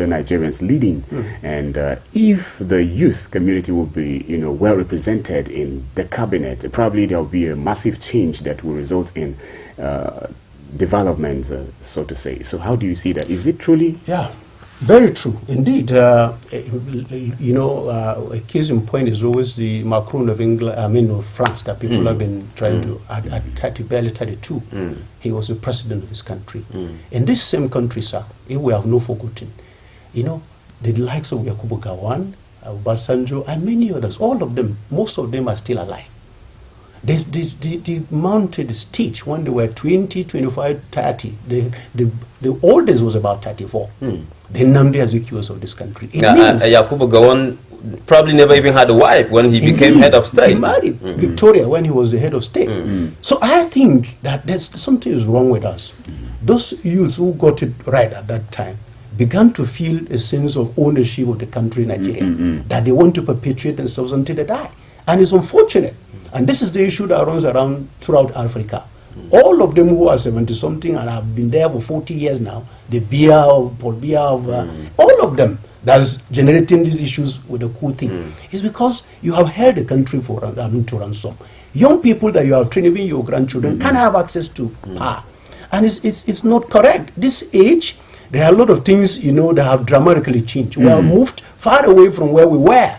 Nigerians leading. And if the youth community will be, well represented in the cabinet, probably there will be a massive change that will result in development, so to say. So how do you see that? Is it truly? Yeah. Very true, indeed. A case in point is always the Macron of of France that people have been trying to, at barely 32, he was the president of his country. In this same country, sir, if we have no forgotten, the likes of Yakubu Gowon, Obasanjo, and many others, all of them, most of them are still alive. They mounted the stage when they were 20, 25, 30. The oldest was about 34. The Nnamdi Azikiwe of this country. Yakubu Gowon probably never even had a wife when he became head of state. He married Victoria when he was the head of state. So I think that there's something is wrong with us. Those youths who got it right at that time began to feel a sense of ownership of the country, Nigeria, that they want to perpetuate themselves until they die. And it's unfortunate. And this is the issue that runs around throughout Africa. All of them who are 70-something and have been there for 40 years now, the Paul Biya, all of them that's generating these issues with a cool thing is because you have held the country for to ransom. Young people that you have trained, even your grandchildren, can have access to power. And it's not correct. This age, there are a lot of things, you know, that have dramatically changed. We have moved far away from where we were.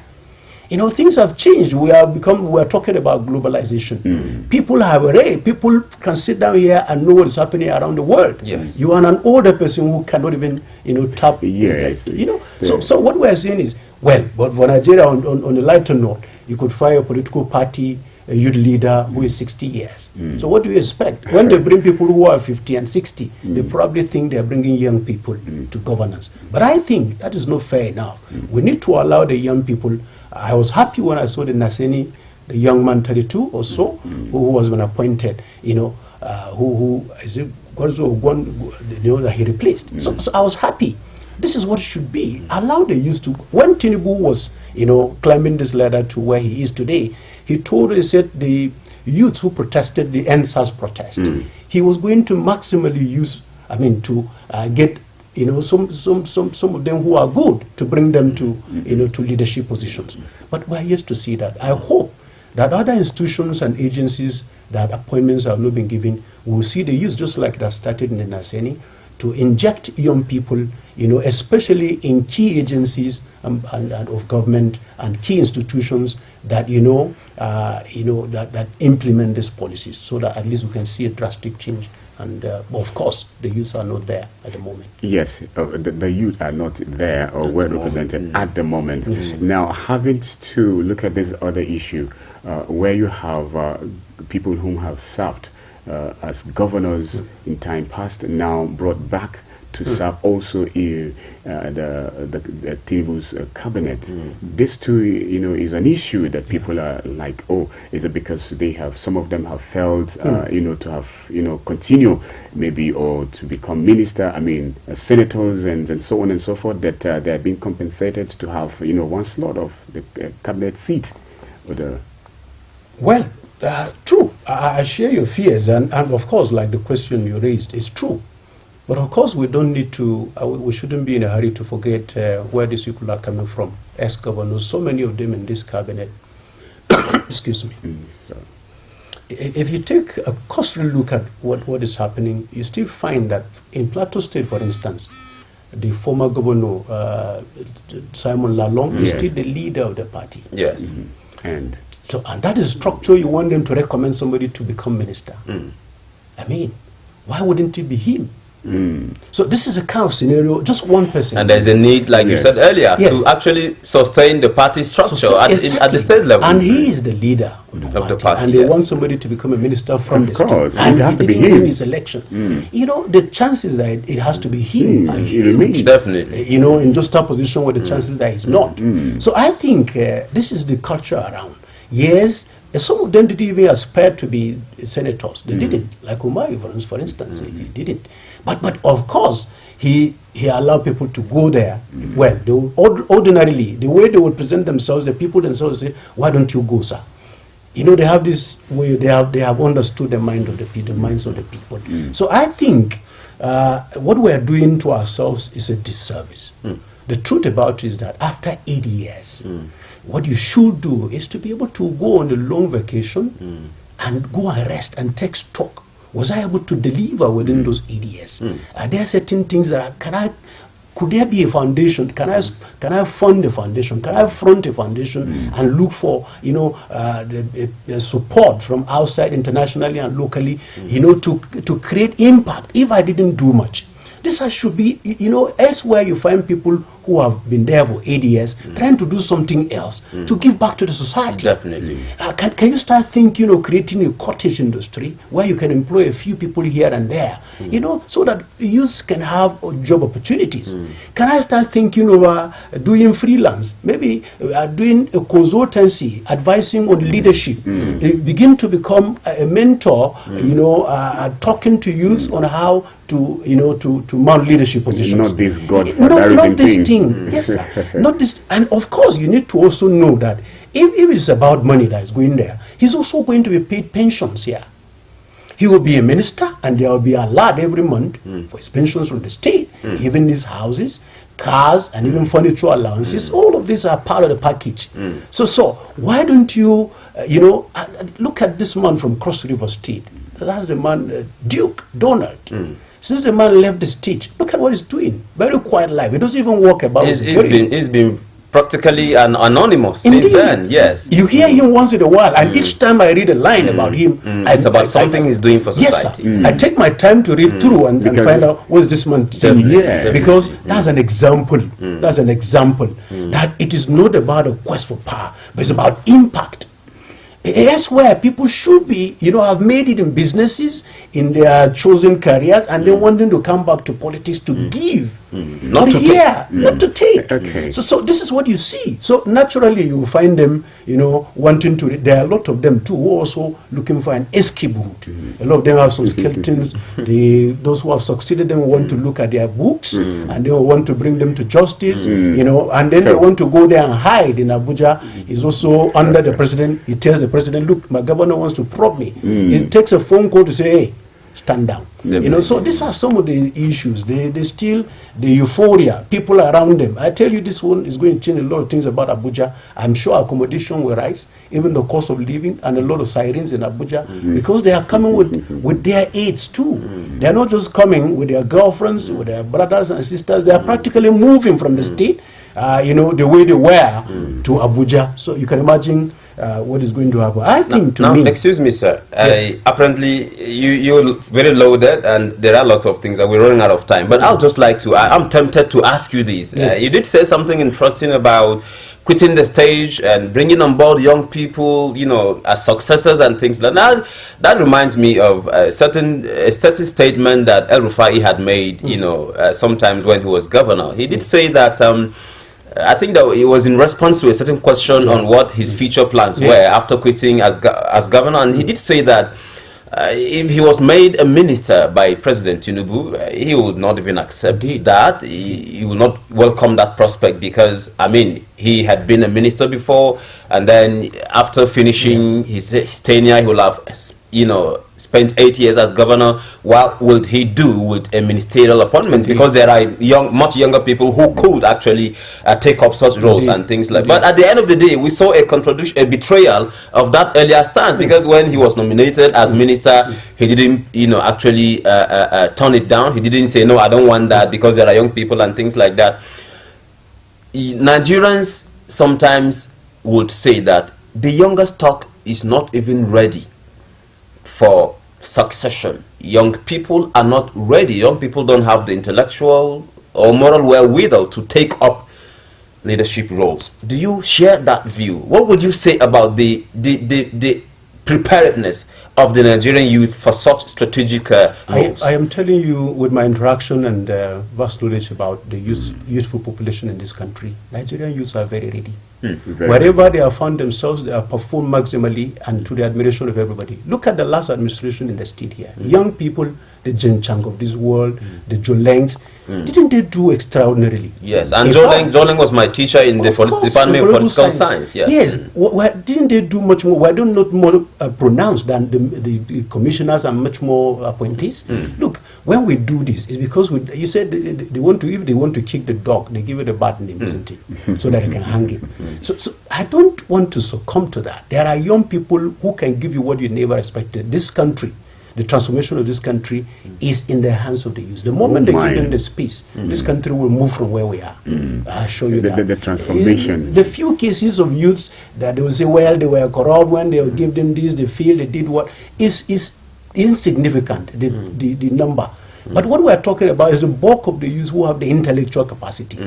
You know, things have changed. We are talking about globalization. People have arrayed. People can sit down here and know what is happening around the world. Yes. You are an older person who cannot even, you know, tap. Yes. You know, so what we are saying is, well, but for Nigeria, on a lighter note, you could find a political party, a youth leader who is 60 years. So what do you expect? When they bring people who are 50 and 60, they probably think they're bringing young people to governance. But I think that is not fair enough. We need to allow the young people. I was happy when I saw the Naseni, the young man, 32 or so, who was when appointed, you know, who is it, that he replaced. So I was happy. This is what it should be. Allow the youth to. When Tinubu was, you know, climbing this ladder to where he is today, he said the youths who protested the NSAS protest, he was going to maximally use, to get, you know, some of them who are good to bring them to, you know, to leadership positions. But we're yet to see that. I hope that other institutions and agencies that appointments have not been given will see the youth, just like that started in the Naseni, to inject young people, you know, especially in key agencies and of government and key institutions that, that implement these policies, so that at least we can see a drastic change. And of course, the youth are not there at the moment. Yes, the youth are not there or well represented at the moment. Now, having to look at this other issue, where you have people whom have served as governors in time past, now brought back to serve also in the Tinubu's cabinet. This too, you know, is an issue that people are like, oh, is it because they have, some of them have failed, you know, to have, you know, continue maybe or to become minister, senators and so on and so forth, that they are being compensated to have, you know, one slot of the cabinet seat or the... Well, true. I share your fears, and of course, like the question you raised, is true. But of course, we don't need to, we shouldn't be in a hurry to forget where these people are coming from. Ex-governors, so many of them in this cabinet. Excuse me. If you take a cursory look at what is happening, you still find that in Plateau State, for instance, the former governor, Simon Lalong, is still the leader of the party. Yes. And that is structure. You want them to recommend somebody to become minister. Why wouldn't it be him? So this is a kind of scenario, just one person. And there's a need, like you said earlier, to actually sustain the party structure at the state level. And he is the leader of the party. And they want somebody to become a minister from the state. And it has to be him. His election. You know, the chances that it has to be him are huge. Definitely. You know, in just a position where the chances that he's not. So I think this is the culture around. Yes, some of them didn't even aspire to be senators. They didn't. Like Umar, for instance, he didn't. But of course, he allowed people to go there. Well, they would ordinarily, the way they would present themselves, the people themselves say, why don't you go, sir? You know, they have this way, they have understood the minds of the people. So I think what we are doing to ourselves is a disservice. The truth about it is that after 8 years, what you should do is to be able to go on a long vacation and go and rest and take stock. Was I able to deliver within those 8 years? Are there certain things that could there be a foundation? Can I fund a foundation? Can I front a foundation and look for, you know, the support from outside, internationally and locally, you know, to create impact if I didn't do much? This should be, you know, elsewhere you find people who have been there for 8 years trying to do something else to give back to the society. Definitely. Can you start thinking of creating a cottage industry where you can employ a few people here and there, you know, so that youth can have job opportunities? Can I start thinking of doing freelance, maybe doing a consultancy, advising on leadership, begin to become a mentor, you know, talking to youth on how to, you know, to mount leadership positions. Not this godfatherism thing. Yes, sir. Not this. And of course, you need to also know that if it's about money that is going there, he's also going to be paid pensions here. He will be a minister, and there will be a lot every month for his pensions from the state, even his houses, cars, and even furniture allowances. All of these are part of the package. So why don't you, look at this man from Cross River State. That's the man, Duke Donald. Since the man left the state, look at what he's doing. Very quiet life. He doesn't even walk about. He's been practically anonymous Indeed. since then. Yes. You hear him once in a while, and each time I read a line about him, it's about something he's doing for society. Yes, sir. I take my time to read through and find out what is this man saying here. Because that's an example. That's an example that it is not about a quest for power, but it's about impact. Elsewhere, people should be, have made it in businesses, in their chosen careers, and then wanting to come back to politics to give. Not to take. Okay. So this is what you see. So naturally, you find them, wanting to. There are a lot of them too who are also looking for an escape route. A lot of them have some skeletons. Those who have succeeded, them want to look at their books and they want to bring them to justice. And then they want to go there and hide in Abuja. He's also under the president. He tells the president, "Look, my governor wants to probe me." He takes a phone call to say, "Hey, stand down." So these are some of the issues. They still, the euphoria, people around them. I tell you, this one is going to change a lot of things about Abuja. I'm sure accommodation will rise, even the cost of living, and a lot of sirens in Abuja, because they are coming with their aides too. They are not just coming with their girlfriends, with their brothers and sisters. They are practically moving from the state, the way they were to Abuja. So you can imagine what is going to happen. I think now, excuse me, sir. Yes. Apparently, you're very loaded, and there are lots of things that we're running out of time. But I'll just like to. I'm tempted to ask you this. Yes. You did say something interesting about quitting the stage and bringing on board young people, as successors and things like that. That reminds me of a certain statement that El Rufai had made, sometimes when he was governor. He did say that. I think that it was in response to a certain question on what his future plans were after quitting as governor, and he did say that if he was made a minister by President Tinubu, he would not even accept that. He would not welcome that prospect because, he had been a minister before, and then after finishing his tenure, he will have, spent 8 years as governor. What would he do with a ministerial appointment? Because there are much younger people who could actually take up such roles and things like that. But at the end of the day, we saw a contradiction, a betrayal of that earlier stance, because when he was nominated as minister, he didn't, actually turn it down. He didn't say, no, I don't want that because there are young people and things like that. Nigerians sometimes would say that the younger stock is not even ready for succession. Young people are not ready. Young people don't have the intellectual or moral wherewithal to take up leadership roles. Do you share that view? What would you say about the preparedness of the Nigerian youth for such strategic roles? I am telling you, with my interaction and vast knowledge about the youthful population in this country, Nigerian youths are very ready. Wherever they have found themselves, they have performed maximally and to the admiration of everybody. Look at the last administration in the state here. Young people, the Jen Chang of this world, the Jolengs, didn't they do extraordinarily? Yes, and Joleng was my teacher in the Department of Political Science. Yes. Didn't they do much more? Why are they not more pronounced than the commissioners and much more appointees? Look, when we do this, it's because you said they want to, if they want to kick the dog, they give it a bad name, isn't it? So that they can hang it. So I don't want to succumb to that. There are young people who can give you what you never expected. This country, the transformation of this country is in the hands of the youth. The moment they give them the space, this country will move from where we are. I'll show you that. The transformation. The few cases of youths that they will say, well, they were corrupt when they will give them this, they feel they did what, is insignificant, the number. But what we are talking about is the bulk of the youth who have the intellectual capacity.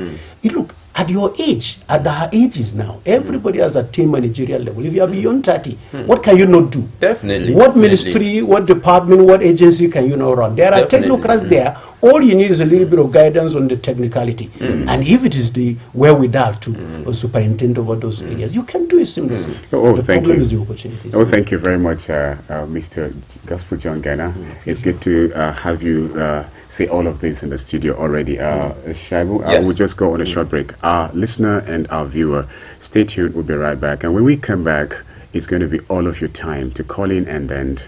You look, at your age, at our ages now, everybody has attained managerial level. If you are beyond 30, what can you not do? Definitely. What ministry, what department, what agency can you not run? There are technocrats there. All you need is a little bit of guidance on the technicality. And if it is the wherewithal to superintend over those areas, you can do it seamlessly. Oh, the thank problem you. is the opportunities. Oh, thank you very much, Mr. Gospel John Ghana. It's good to have you say all of this in the studio already. Shaibu, we'll just go on a short break. Our listener and our viewer, stay tuned. We'll be right back. And when we come back, it's going to be all of your time to call in and then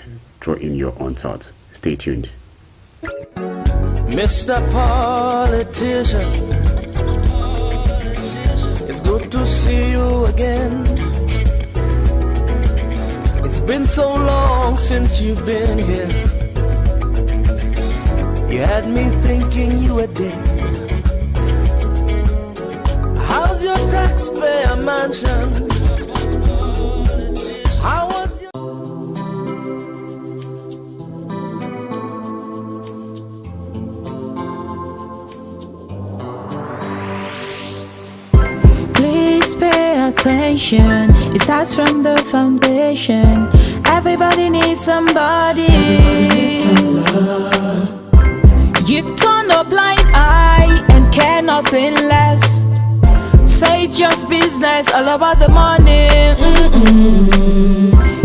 throw in your own thoughts. Stay tuned. Mr. Politician, it's good to see you again. It's been so long since you've been here. You had me thinking you were dead. How's your taxpayer mansion? How was your... Please pay attention. It starts from the foundation. Everybody needs somebody. You turn a blind eye and care nothing less. Say it's just business, all about the money.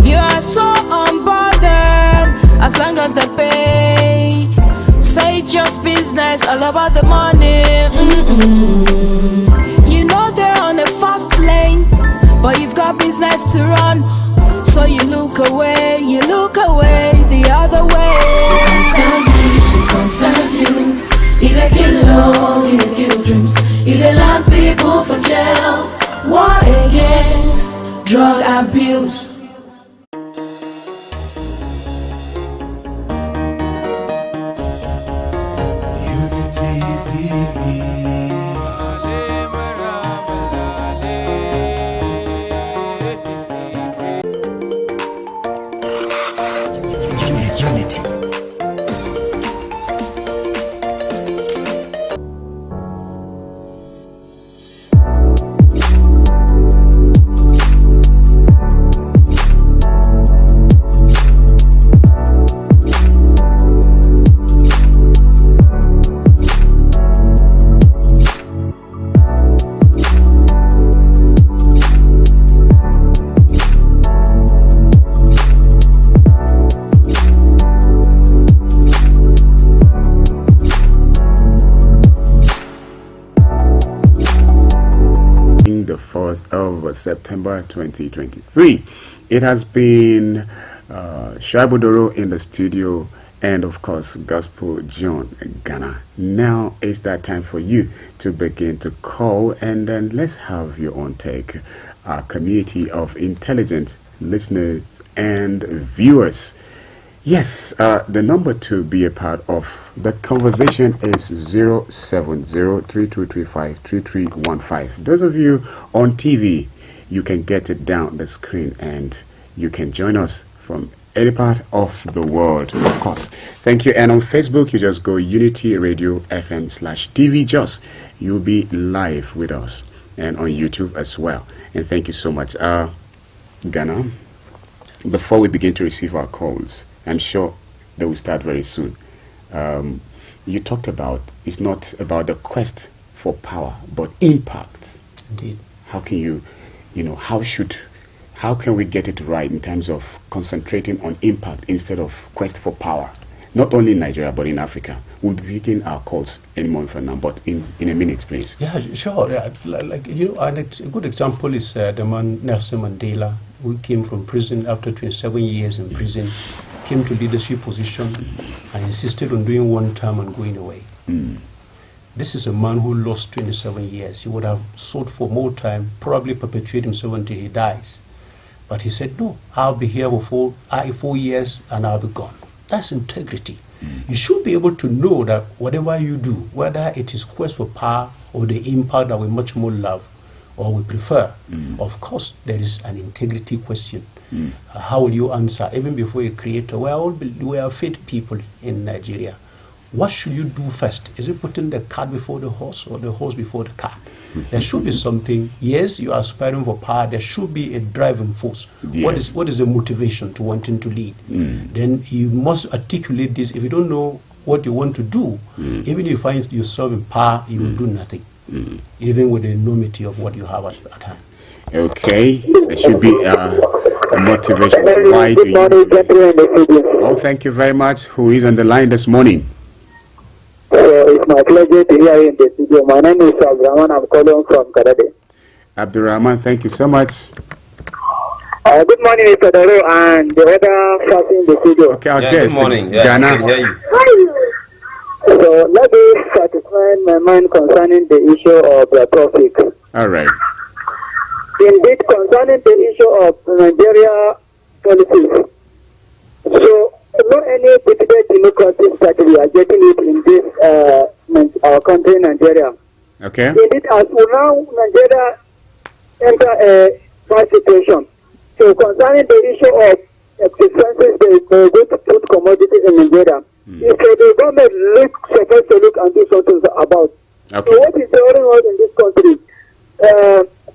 You are so unbothered as long as they pay. Say it's just business, all about the money. You know they're on a fast lane, but you've got business to run. So you look away the other way. It concerns you. It kill love, it kill dreams. It land people for jail. War against drug abuse. Unity TV. Unity. September 2023. It has been Shabudoro in the studio and of course Gospel John Ghana. Now is that time for you to begin to call and then let's have your own take. Our community of intelligent listeners and viewers. Yes, the number to be a part of the conversation is 070-3235-3315. Those of you on TV, you can get it down the screen and you can join us from any part of the world, of course. Thank you. And on Facebook, you just go Unity Radio FM/TV Jos. You'll be live with us and on YouTube as well. And thank you so much. Ghana, before we begin to receive our calls, I'm sure they will start very soon. You talked about it's not about the quest for power, but impact. Indeed. How can how can we get it right in terms of concentrating on impact instead of quest for power? Not only in Nigeria, but in Africa. We'll be picking our calls any more from now, but in a minute, please. Yeah, sure. Yeah. A good example is the man Nelson Mandela, who came from prison after 27 years in prison, came to leadership position and insisted on doing one term and going away. This is a man who lost 27 years. He would have sought for more time, probably perpetuate himself until he dies. But he said, no, I'll be here for 4 years and I'll be gone. That's integrity. You should be able to know that whatever you do, whether it is quest for power or the impact that we much more love or we prefer, of course, there is an integrity question. How will you answer? Even before a creator, we are faith people in Nigeria. What should you do first? Is it putting the cart before the horse or the horse before the cart? There should be something. Yes, you are aspiring for power. There should be a driving force. Yes. What is the motivation to wanting to lead? Then you must articulate this. If you don't know what you want to do, even if you find yourself in power, you will do nothing, even with the enormity of what you have at hand. Okay, there should be a motivation. Why do you? Oh, thank you very much. Who is on the line this morning? It's my pleasure to hear you in the studio. My name is Abdurrahman. I'm calling from Karade. Abdurrahman, thank you so much. Good morning, Mr. Doro, and the other person in the studio. Okay, our guest, good morning. Ghana. I can hear you. So let me satisfy my mind concerning the issue of the topic. All right. Indeed, concerning the issue of Nigeria politics. So, not any particular democracy that we are getting it in this our country, Nigeria. Okay. Indeed, as for now, Nigeria enter a bad situation. So, concerning the issue of expenses, they go to put commodities in Nigeria. If the government supposed to look and do something about. Okay. So, what is going on in this country?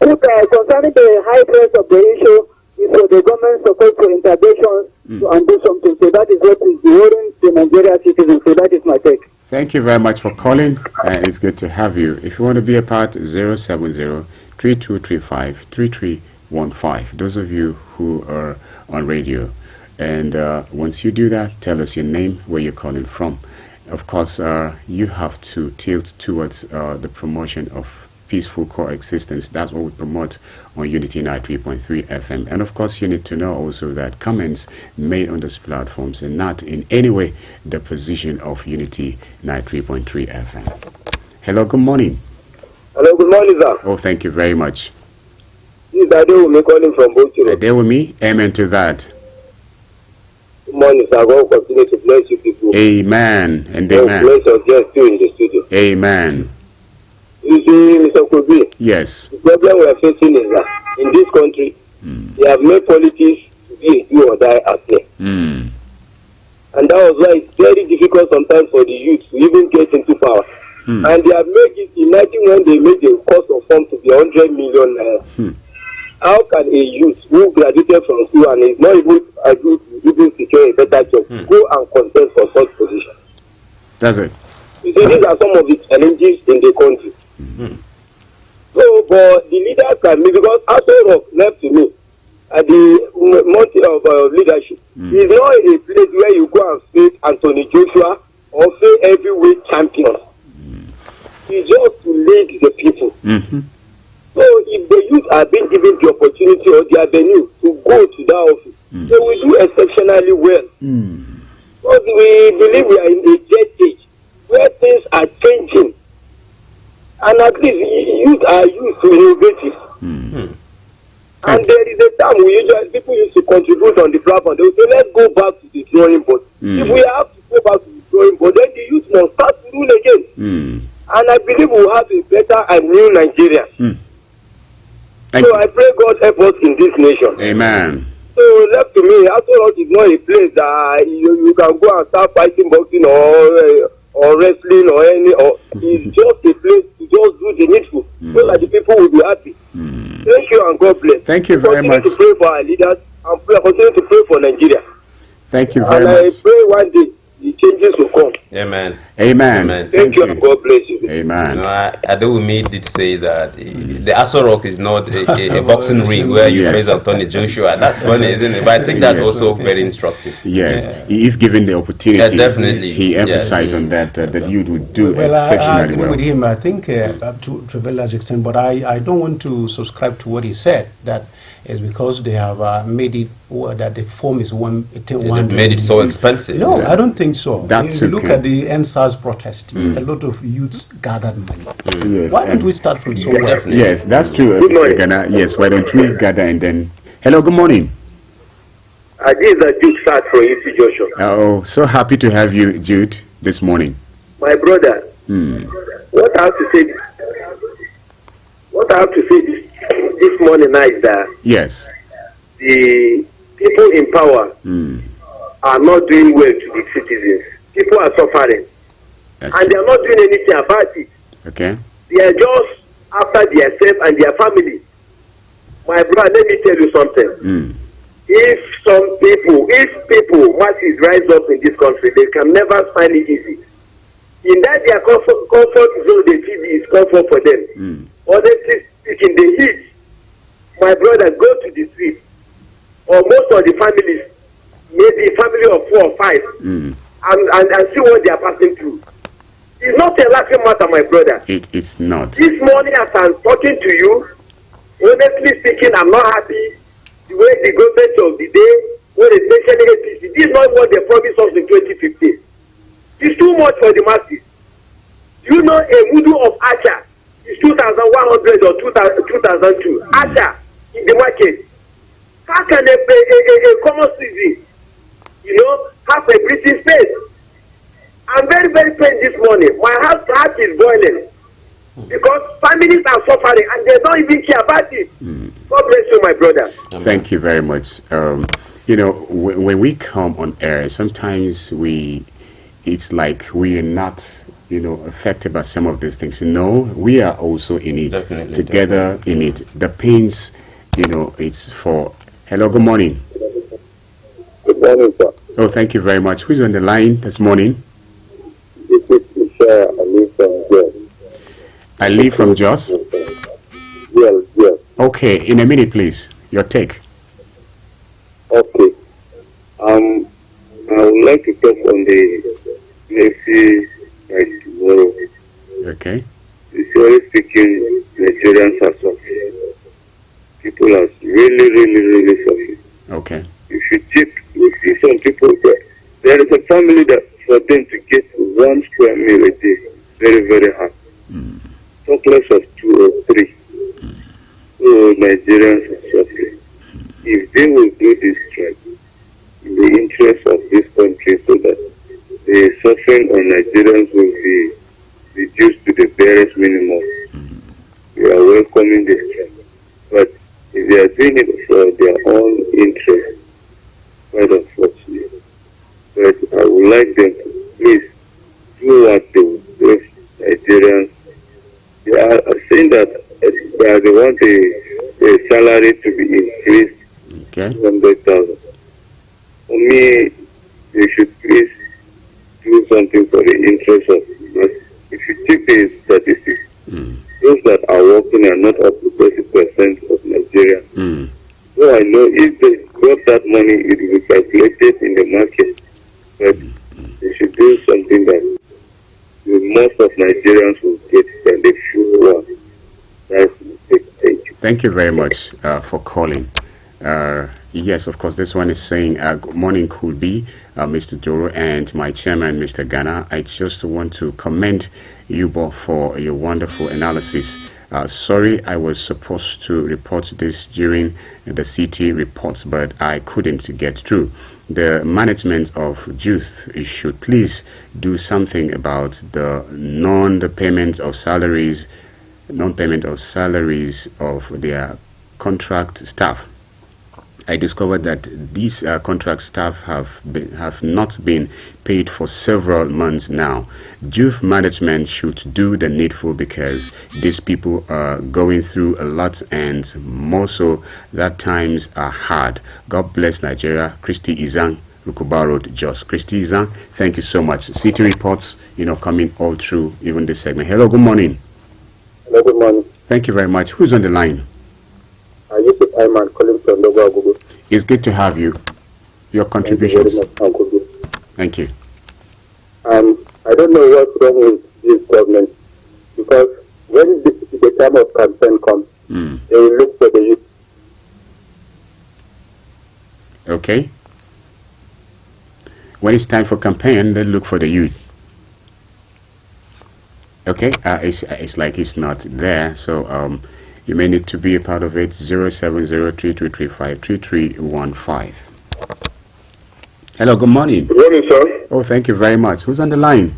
Concerning the high price of the issue, is for the government supposed to intervention and do something. So that is what is worrying the Nigerian citizens. So that is my take. Thank you very much for calling. It's good to have you. If you want to be a part, 070-3235-3315. Those of you who are on radio. And once you do that, tell us your name, where you're calling from. Of course, you have to tilt towards the promotion of peaceful coexistence. That's what we promote on Unity 93.3 FM. And of course, you need to know also that comments made on those platforms are not in any way the position of Unity 93.3 FM. Hello, good morning. Hello, good morning, sir. Oh, thank you very much. This is Ade calling from Bochum. There with me. Amen to that. Good morning, sir. God continue to bless you people. Amen and amen. Bless your guests too in the studio. Amen. You see, Mr. Kobi, yes. The problem we are facing is that in this country, they have made politics to be a do or die affair. And that was why it's very difficult sometimes for the youth to even get into power. And they have made it, imagine when they made the cost of funds to be 100 million naira. How can a youth who graduated from school and is not even able to even secure a better job go and contest for such position? That's it. You see, these are some of the challenges in the country. So, but the leaders can be, because Aso left to me at the mountain of leadership. It's not a place where you go and face Anthony Joshua or face heavyweight champions. It's just to lead the people. So, if the youth are being given the opportunity or the avenue to go to that office, they will do exceptionally well. Because we believe we are in a jet age where things are changing. And at least youth are used to innovative. And there is a time people used to contribute on the platform. They will say, let's go back to the drawing board. If we have to go back to the drawing board, then the youth must start to rule again. And I believe we will have a better and new Nigeria. So I pray God help us in this nation. Amen. So left to me, Aso is not a place that you can go and start fighting boxing or wrestling or it's just a place to just do the needful so that the people will be happy. Thank you and God bless. Thank you very much. Continue to pray for our leaders and continue to pray for Nigeria. Thank you very much. And I pray one day the changes will come. Amen. Amen. Thank you and God bless you. Amen. You know, Adewumi did say that the Aso Rock is not a boxing ring where you face Anthony Joshua. That's funny, isn't it? But I think that's also very instructive. Yes. If given the opportunity, definitely. He emphasized on that you would do exceptionally I agree well. with him. I think up to a very large extent, but I don't want to subscribe to what he said, that is because they have made it that the form is one. They made it so expensive. No, I don't think so. That's if you look at the NSAS protest, a lot of youths gathered money. Yes, why don't we start from somewhere? Yes, that's true, Mr. Ghana. Yes, why don't we gather and then... Hello, good morning. This is a Jude start for you, Joshua. Oh, so happy to have you, Jude, this morning. My brother, what I have to say this morning now is that the people in power are not doing well to the citizens. People are suffering. And they are not doing anything about it. Okay. They are just after themselves and their family. My brother, let me tell you something. If people, masses rise up in this country, they can never find it easy. In that their comfort zone, the TV is comfort for them. Honestly speaking, the heat, my brother, go to the street, or most of the families, maybe a family of 4 or 5, and see what they are passing through. It's not a laughing matter, my brother. It's not. This morning, as I'm talking to you, honestly speaking, I'm not happy the way the government of the day, when especially APC, this is not what they promised us in 2015. It's too much for the masses. Do you know a mudu of acha is 2,100 or 2,002? Acha in the market. How can a common citizen, have a breathing space? I'm very, very pained this morning. My heart is boiling because families are suffering and they don't even care about it. God bless you, my brother. Thank you very much. When we come on air, sometimes it's like we are not, affected by some of these things. No, we are also in it, together in it. The pains, it's for. Hello, good morning. Good morning, sir. Oh, thank you very much. Who's on the line this morning? This is Ali from Jos. Ali from Jos? Yes. Okay, in a minute, please. Your take. Okay. I would like to talk on the Messi like tomorrow. Okay. Sincerely speaking, Nigerians are suffering. People are really suffering. Okay. You see some people there is a family that for them to get 1 square meal a day, very, very hard. Talk less of 2 or 3. So Nigerians are suffering. If they will do this strike in the interest of this country so that the suffering on Nigerians will be reduced to the barest minimum, we are welcoming this strike. But if they are doing it for their own interest, quite unfortunate. But I would like them to please do what the Nigerians. They are saying that they want the salary to be increased to 100,000. For me, they should please do something for the interest of. But if you check the statistics, those that are working are not up to 30% of Nigeria. So I know if they got that money, it will be calculated in the market. But they should do something that most of Nigerians will get and they should want. Thank you. Thank you very much for calling. Yes, of course, this one is saying, good morning, could be Mr. Joro and my chairman, Mr. Ghana. I just want to commend you both for your wonderful analysis. Sorry, I was supposed to report this during the CT reports, but I couldn't get through. The management of youth should please do something about the non-payment of salaries of their contract staff. I discovered that these contract staff have not been paid for several months now. Youth management should do the needful because these people are going through a lot, and more so that times are hard. God bless Nigeria. Christy Izang, Rukuba Road, Jos. Christy Izang, thank you so much. City reports, coming all through even this segment. Hello, good morning. Hello, good morning. Thank you very much. Who's on the line? I'm calling from Dogo. It's good to have you. Your contributions. Thank you. I don't know what's wrong with this government, because when the time of campaign comes, they will look for the youth. Okay. When it's time for campaign, they look for the youth. Okay. It's like it's not there. So you may need to be a part of it. 07032353315. Hello, good morning. Good morning, sir. Oh, thank you very much. Who's on the line?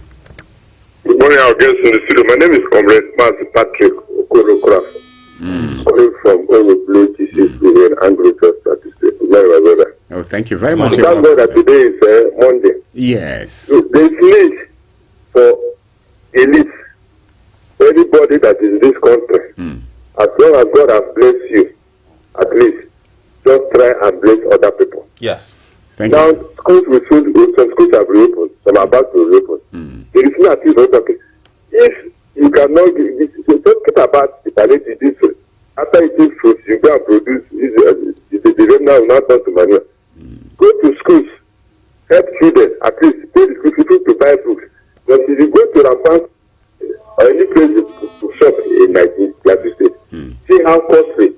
Good morning, our guests in the studio. My name is Comrade Masu Patrick Okorokra. Calling from Owo in Anglo Trust Statistics. My brother. Oh, thank you very much. Thank God that today is Monday. Yes. So there's need for elite, anybody that is in this country. As long as God has blessed you, at least just try and bless other people. Yes. Thank now, you. some schools have reopened, some are about to reopen. There is no active okay. If you cannot give this, don't get about the palliative this way. After eating fruits, you go and produce the remnant will not turn to manure. Go to schools, help children, at least pay the school people to buy books. But if you go to Rampant or any place to shop in Nigeria, see how costly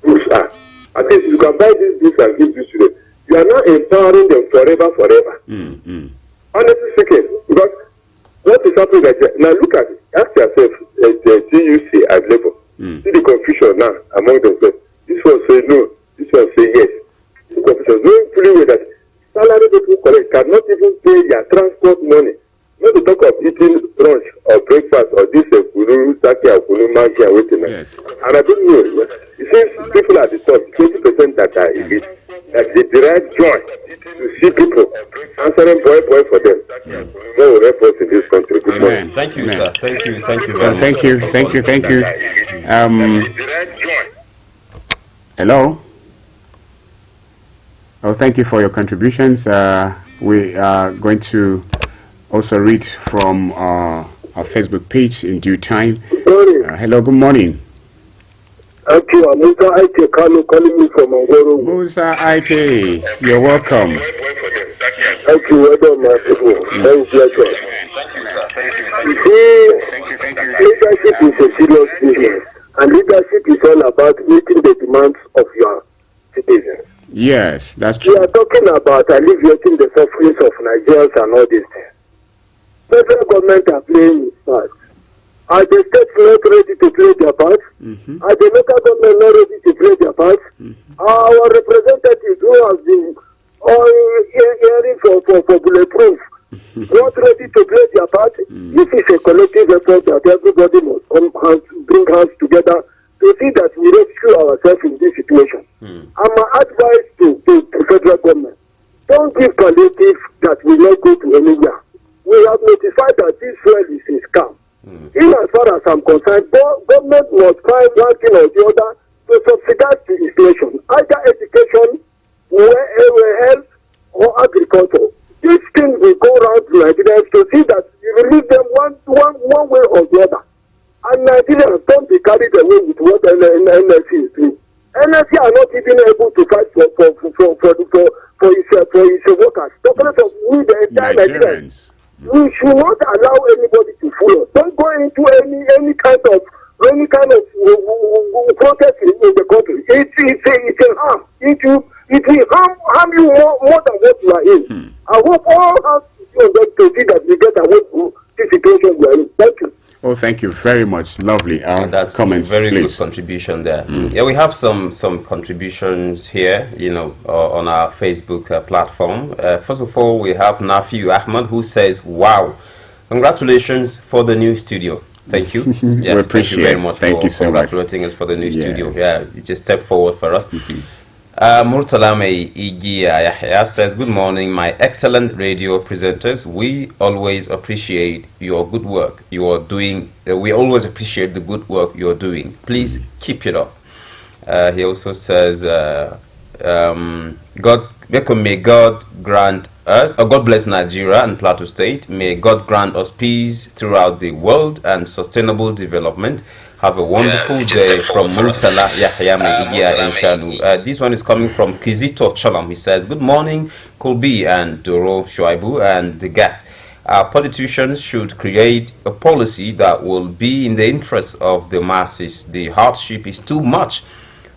books are. At least you can buy this books and give these children. You are not empowering them forever. Honestly speaking, because what is happening like that? Now look at it. Ask yourself, the GUC at level. See the confusion now among themselves. This one say no, this one say yes. The confusion. Knowing fully well that salary people collect cannot even pay their transport money. Not to talk of eating lunch or breakfast or this kunu, sake or kunu, manki and waiting. Yes. And I don't know. It seems people at the top, 20% that are elite, that they derive joy to see people answering boy for them. No will help us in this country. Good morning. Thank you, sir. Thank you very much. Thank you. Hello. Oh, thank you for your contributions. We are going to also read from our Facebook page in due time. Hello, good morning. Thank you. I'm Musa Ike calling me from Angoro. Musa Ike, you're welcome. Thank you, well done, my people. Thank you, sir. You see, leadership is a serious business, and leadership is all about meeting the demands of your citizens. Yes, that's true. We are talking about alleviating the sufferings of Nigerians and all these things. Federal government are playing its part. Are the states not ready to play their part? Are the local government not ready to play their part? Our representatives who have been hearing for bulletproof not ready to play their part? This is a collective effort that everybody must bring hands together to see that we rescue ourselves in this situation. And my advice to federal government, don't give palliative that will not go to anywhere. We have notified that this well is a scam. In as far as I'm concerned, government must find one thing or the other to subsidize the inflation, either education, health, or agriculture. This thing will go around to Nigerians to see that you release them one way or the other. And Nigerians don't be carried away with what NSC is doing. NSC are not even able to fight for its workers. Talking of we, the entire Nigerians. We should not allow anybody to fool us. Don't go into any kind of protest in the country. It's a harm. It will harm you more than what you are in. I hope all hands to see that we get away from this situation we are in. Thank you. Oh, thank you very much. Lovely. That's comments, a very please. good contribution there. Yeah, we have some contributions here, on our Facebook platform. First of all, we have Nafiu Ahmad, who says, "Wow, congratulations for the new studio." Thank you. Yes, we appreciate thank you very much thank for you so congratulating us for the new studio. Yes. Yeah, you just step forward for us. Murtalame Igia Yahya says, "Good morning, my excellent radio presenters. We always appreciate your good work you are doing. We always appreciate the good work you are doing. Please keep it up." He also says, may God grant us, God bless Nigeria and Plateau State. May God grant us peace throughout the world and sustainable development. Have a wonderful day from Murtala Yahya Igia Inshalu. This one is coming from Kizito Cholam. He says, "Good morning, Kulbi and Doro Shuaibu and the guests. Our politicians should create a policy that will be in the interest of the masses. The hardship is too much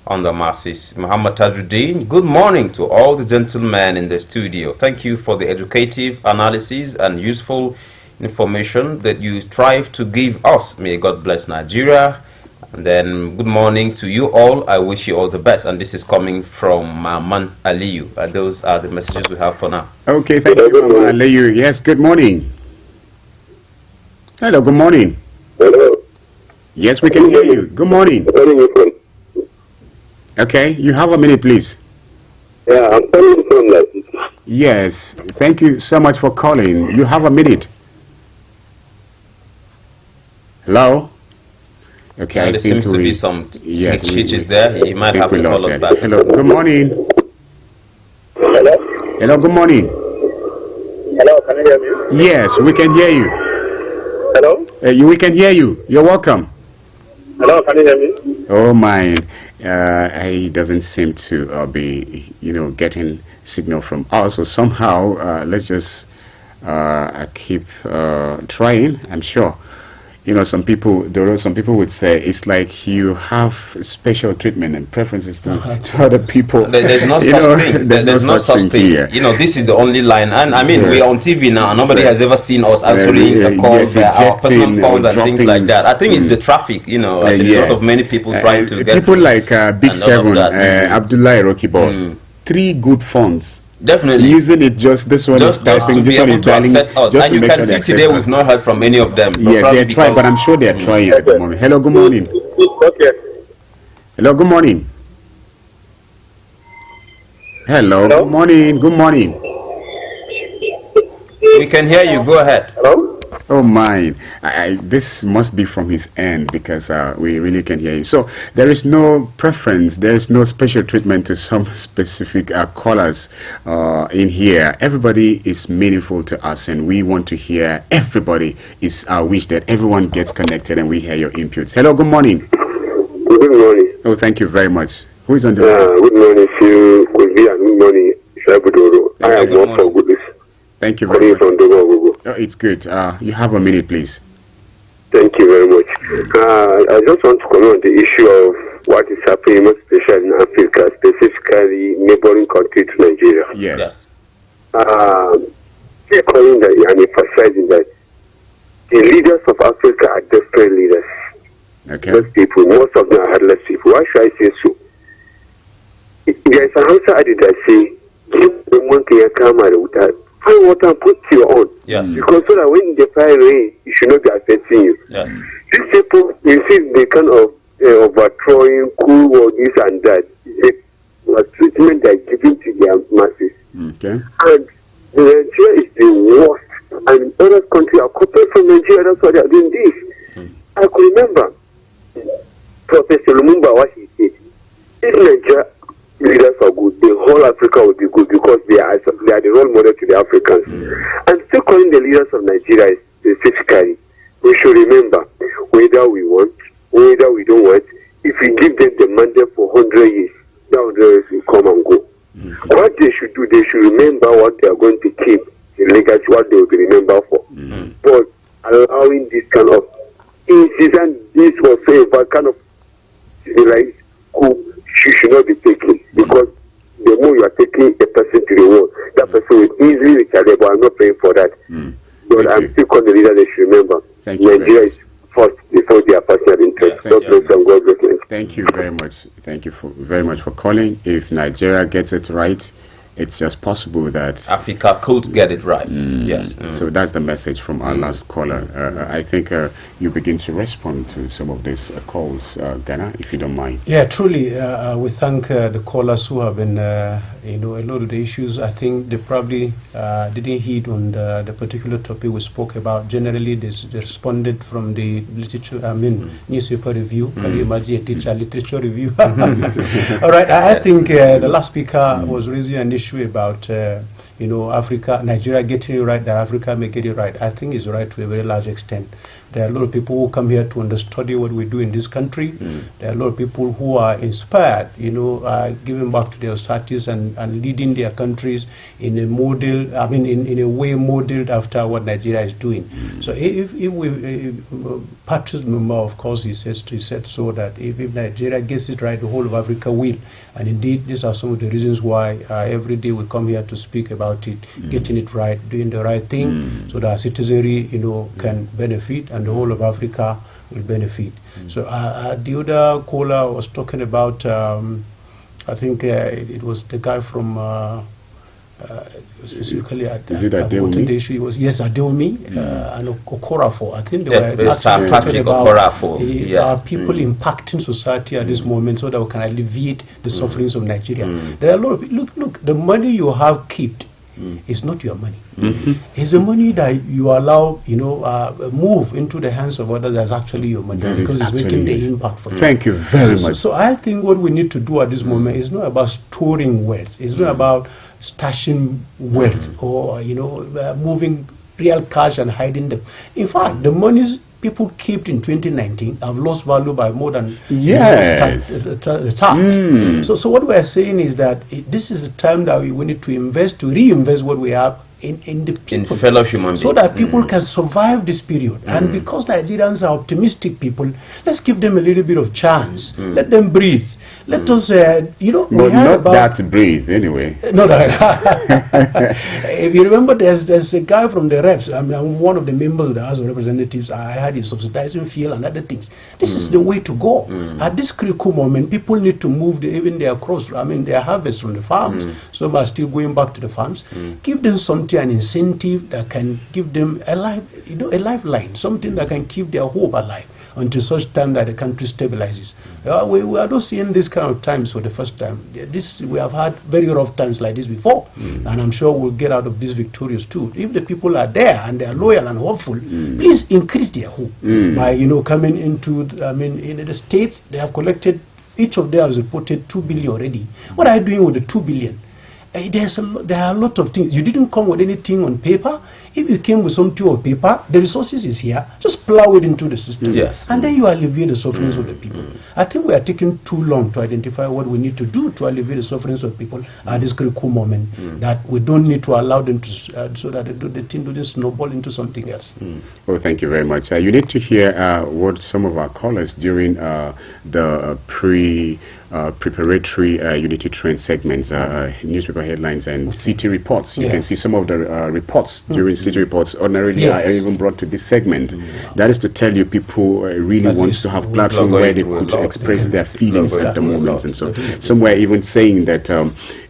on the masses." Muhammad Tajuddin, "Good morning to all the gentlemen in the studio. Thank you for the educative analysis and useful information that you strive to give us. May God bless Nigeria." And then, "Good morning to you all. I wish you all the best." And this is coming from Maman Aliyu. Those are the messages we have for now. Okay, thank you, Mama Aliyu. Yes, good morning. Hello, good morning. Hello. Yes, we can hear you. Good morning. Okay, you have a minute, please. Yeah, I'm calling from that. Yes, thank you so much for calling. You have a minute. Hello? Okay, there seems to be some glitches there. He might have to call us back. Hello, good morning. Hello? Hello, good morning. Hello, can you hear me? Yes, we can hear you. Hello? We can hear you. You're welcome. Hello, can you hear me? Oh, my. He doesn't seem to be, getting signal from us. So somehow, let's just keep trying. I'm sure some people would say it's like you have special treatment and preferences to other people. There's no such thing. There's no such thing here. This is the only line. And I mean, we're on TV now. Nobody has ever seen us answering the calls via our personal phones and things like that. I think it's the traffic, a lot of many people trying to get people like Big Seven, Abdullah Rokibo, 3 good phones. Definitely using it. Just this one is typing, this one is dialing. Us. And you can see today we've not heard from any of them. Yes, they're trying, but I'm sure they're trying at the moment. Hello, good morning. Okay. Hello, good morning. Hello, good morning. Good morning. We can hear you. Go ahead. Hello. Oh my, this must be from his end, because we really can hear you. So there is no preference, there is no special treatment to some specific callers in here. Everybody is meaningful to us, and we want to hear everybody. It's our wish that everyone gets connected and we hear your inputs. Hello, good morning. Good morning. Oh, thank you very much. Who is on the line? Good morning, Phil. Good morning, Shabudoro. I am more for goodness. Thank you very much. Oh, it's good. You have a minute, please. Thank you very much. I just want to comment on the issue of what is happening, most especially in Africa, specifically neighboring country to Nigeria. Yes. Calling that and emphasizing that the leaders of Africa are desperate leaders. Okay. Those people, most of them are headless people. Why should I say so? There is a HAUSA adage that say, give the monkey a camera with find water and put your own. Yes. Because so that when the fire rain, it should not be affecting you. Yes. These people, you see, they kind of overthrowing, cool, or this and that. It's a treatment they're giving to their masses. Okay. And Nigeria is the worst. And other countries are copied from Nigeria. That's why they're doing this. I could remember Professor Lumumba, what he said. If Nigeria leaders are good, the whole Africa will be good, because they are the role model to the Africans. And still calling the leaders of Nigeria specifically, we should remember, whether we want, whether we don't want, if we give them the mandate for 100 years, that 100 years will come and go. What they should do, they should remember what they are going to keep, the legacy, what they will be remembered for. But allowing this kind of incident, this was a kind of civilized coup, you should not be taken, because the more you are taking a person to the world, that person will easily reach a level. I'm not praying for that. But I'm still calling the leader, they should remember. Nigeria is first before their personal interest. God bless them, God bless them. Thank you very much. Thank you very much for calling. If Nigeria gets it right, it's just possible that Africa could get it right. Yes. So that's the message from our last caller. I think you begin to respond to some of these calls, Ghana, if you don't mind. Yeah, truly, we thank the callers who have been, a lot of the issues. I think they probably didn't heed on the particular topic we spoke about. Generally, they responded from the literature, newspaper review. Can you imagine a teacher literature review? All right, I think the last speaker was raising an issue about Africa, Nigeria getting it right, that Africa may get it right. I think it's right to a very large extent. There are a lot of people who come here to understudy what we do in this country. There are a lot of people who are inspired, giving back to their societies and leading their countries in a model, in a way modeled after what Nigeria is doing. So if we, Patrick's member, of course, he said so that if Nigeria gets it right, the whole of Africa will. And indeed, these are some of the reasons why every day we come here to speak about it, getting it right, doing the right thing, so that our citizenry, can benefit, and the whole of Africa will benefit. So the other caller was talking about, I think it was the guy from specifically at the issue. It was Adeomi and Okorafo. I think they were talking about people impacting society at this moment, so that we can alleviate the sufferings of Nigeria. There are a lot of look. The money you have kept is not your money. It's the money that you allow, move into the hands of others that's actually your money, because it's making the impact for you. Thank you very much. So I think what we need to do at this moment is not about storing wealth. It's not about stashing wealth or, moving real cash and hiding them. In fact, the monies people kept in 2019 have lost value by more than the tax. So what we are saying is that this is the time that we need to reinvest what we have in the people, in fellow human beings, so that people can survive this period. And because Nigerians are optimistic people, let's give them a little bit of chance. Let them breathe. Let us, you know, but not that breathe anyway. No, if you remember, there's a guy from the reps. I mean, I'm one of the members of the House of Representatives. I had his subsidizing fuel and other things. This is the way to go. At this critical moment, people need to move even their crops. I mean, their harvest from the farms. Some are still going back to the farms. Give them something, an incentive that can give them a lifeline, something that can keep their hope alive until such time that the country stabilizes. We are not seeing this kind of times for the first time. We have had very rough times like this before, and I'm sure we'll get out of this victorious too. If the people are there and they are loyal and hopeful, please increase their hope by, you know, coming into, I mean, in the states, they have collected, each of them has reported 2 billion already. What are you doing with the 2 billion? There are a lot of things. You didn't come with anything on paper. If you came with something on paper, the resources is here. Just plow it into the system. Yes. And then you alleviate the sufferings of the people. I think we are taking too long to identify what we need to do to alleviate the sufferings of people at this critical moment, that we don't need to allow them to, so that the thing doesn't snowball into something else. Well, thank you very much. You need to hear what some of our callers during the preparatory Unity Train segments, newspaper headlines and city reports. You can see some of the reports during city reports ordinarily are even brought to this segment. That is to tell you people really want to have platform where they could express their feelings at the moment. And so somewhere even saying that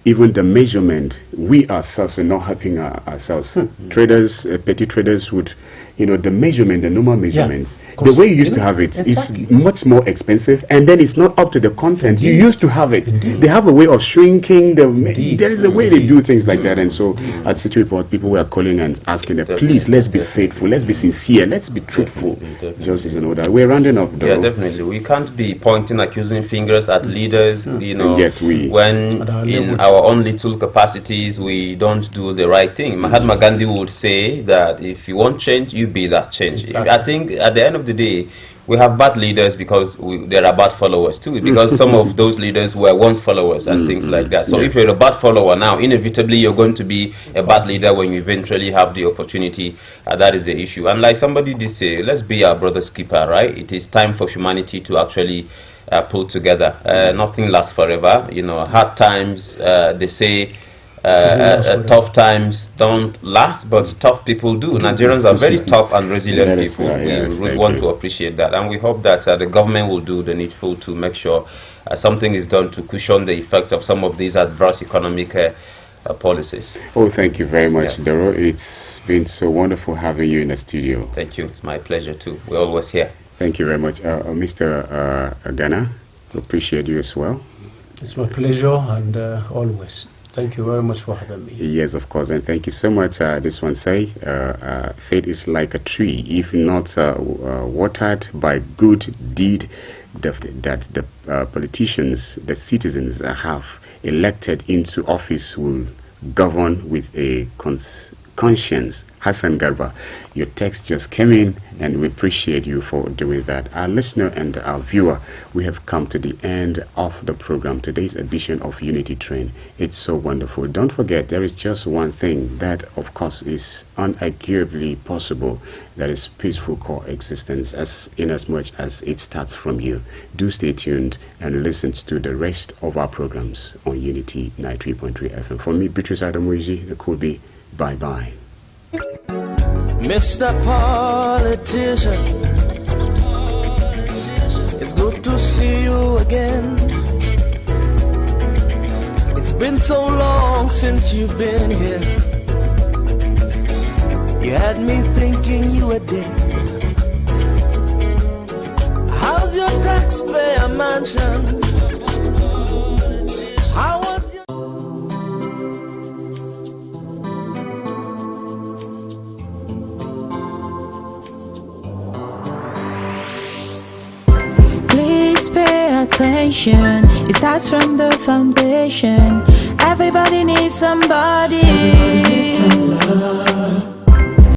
even the measurement, we ourselves are not helping ourselves. Traders, petty traders would, you know, the measurement, the normal measurement, the way you used to have it is much more expensive, and then it's not up to the content you used to have it. They have a way of shrinking there is a way they do things like that. And so at City Report, people were calling and asking that, please, let's be faithful, let's be sincere, let's be truthful. Justice and all that. We're rounding up, though. Yeah, definitely. We can't be pointing accusing fingers at leaders, you know, and yet when in our own little capacities we don't do the right thing. Mahatma Gandhi would say that if you want change, you be that change. I think at the end of the day, we have bad leaders because there are bad followers too, because some of those leaders were once followers and things like that. So if you're a bad follower now, inevitably you're going to be a bad leader when you eventually have the opportunity. That is the issue. And like somebody did say, let's be our brother's keeper, right? It is time for humanity to actually pull together. Nothing lasts forever. You know, hard times, they say, tough times don't last, but tough people do. Nigerians are very tough and resilient people. We want to appreciate that, and we hope that the government will do the needful to make sure something is done to cushion the effects of some of these adverse economic policies. Oh, thank you very much, Doro. It's been so wonderful having you in the studio. Thank you. It's my pleasure too. We're always here. Thank you very much. Mr. Ghana, we appreciate you as well. It's my pleasure, and always. Thank you very much for having me. Yes, of course, and thank you so much. This one say, faith is like a tree. If not watered by good deed that the politicians, the citizens have elected into office will govern with a conscience. Hassan Garba, your text just came in, and we appreciate you for doing that. Our listener and our viewer, we have come to the end of the program, today's edition of Unity Train. It's so wonderful. Don't forget, there is just one thing that, of course, is unarguably possible. That is peaceful coexistence, in as much as it starts from you. Do stay tuned and listen to the rest of our programs on Unity 93.3 FM. For me, Beatrice Adamuiji, it could be bye-bye. Mr. Politician, it's good to see you again. It's been so long since you've been here. You had me thinking you were dead. How's your taxpayer mansion? How was your... Please pay attention. It starts from the foundation. Everybody needs somebody. Everybody needs some love.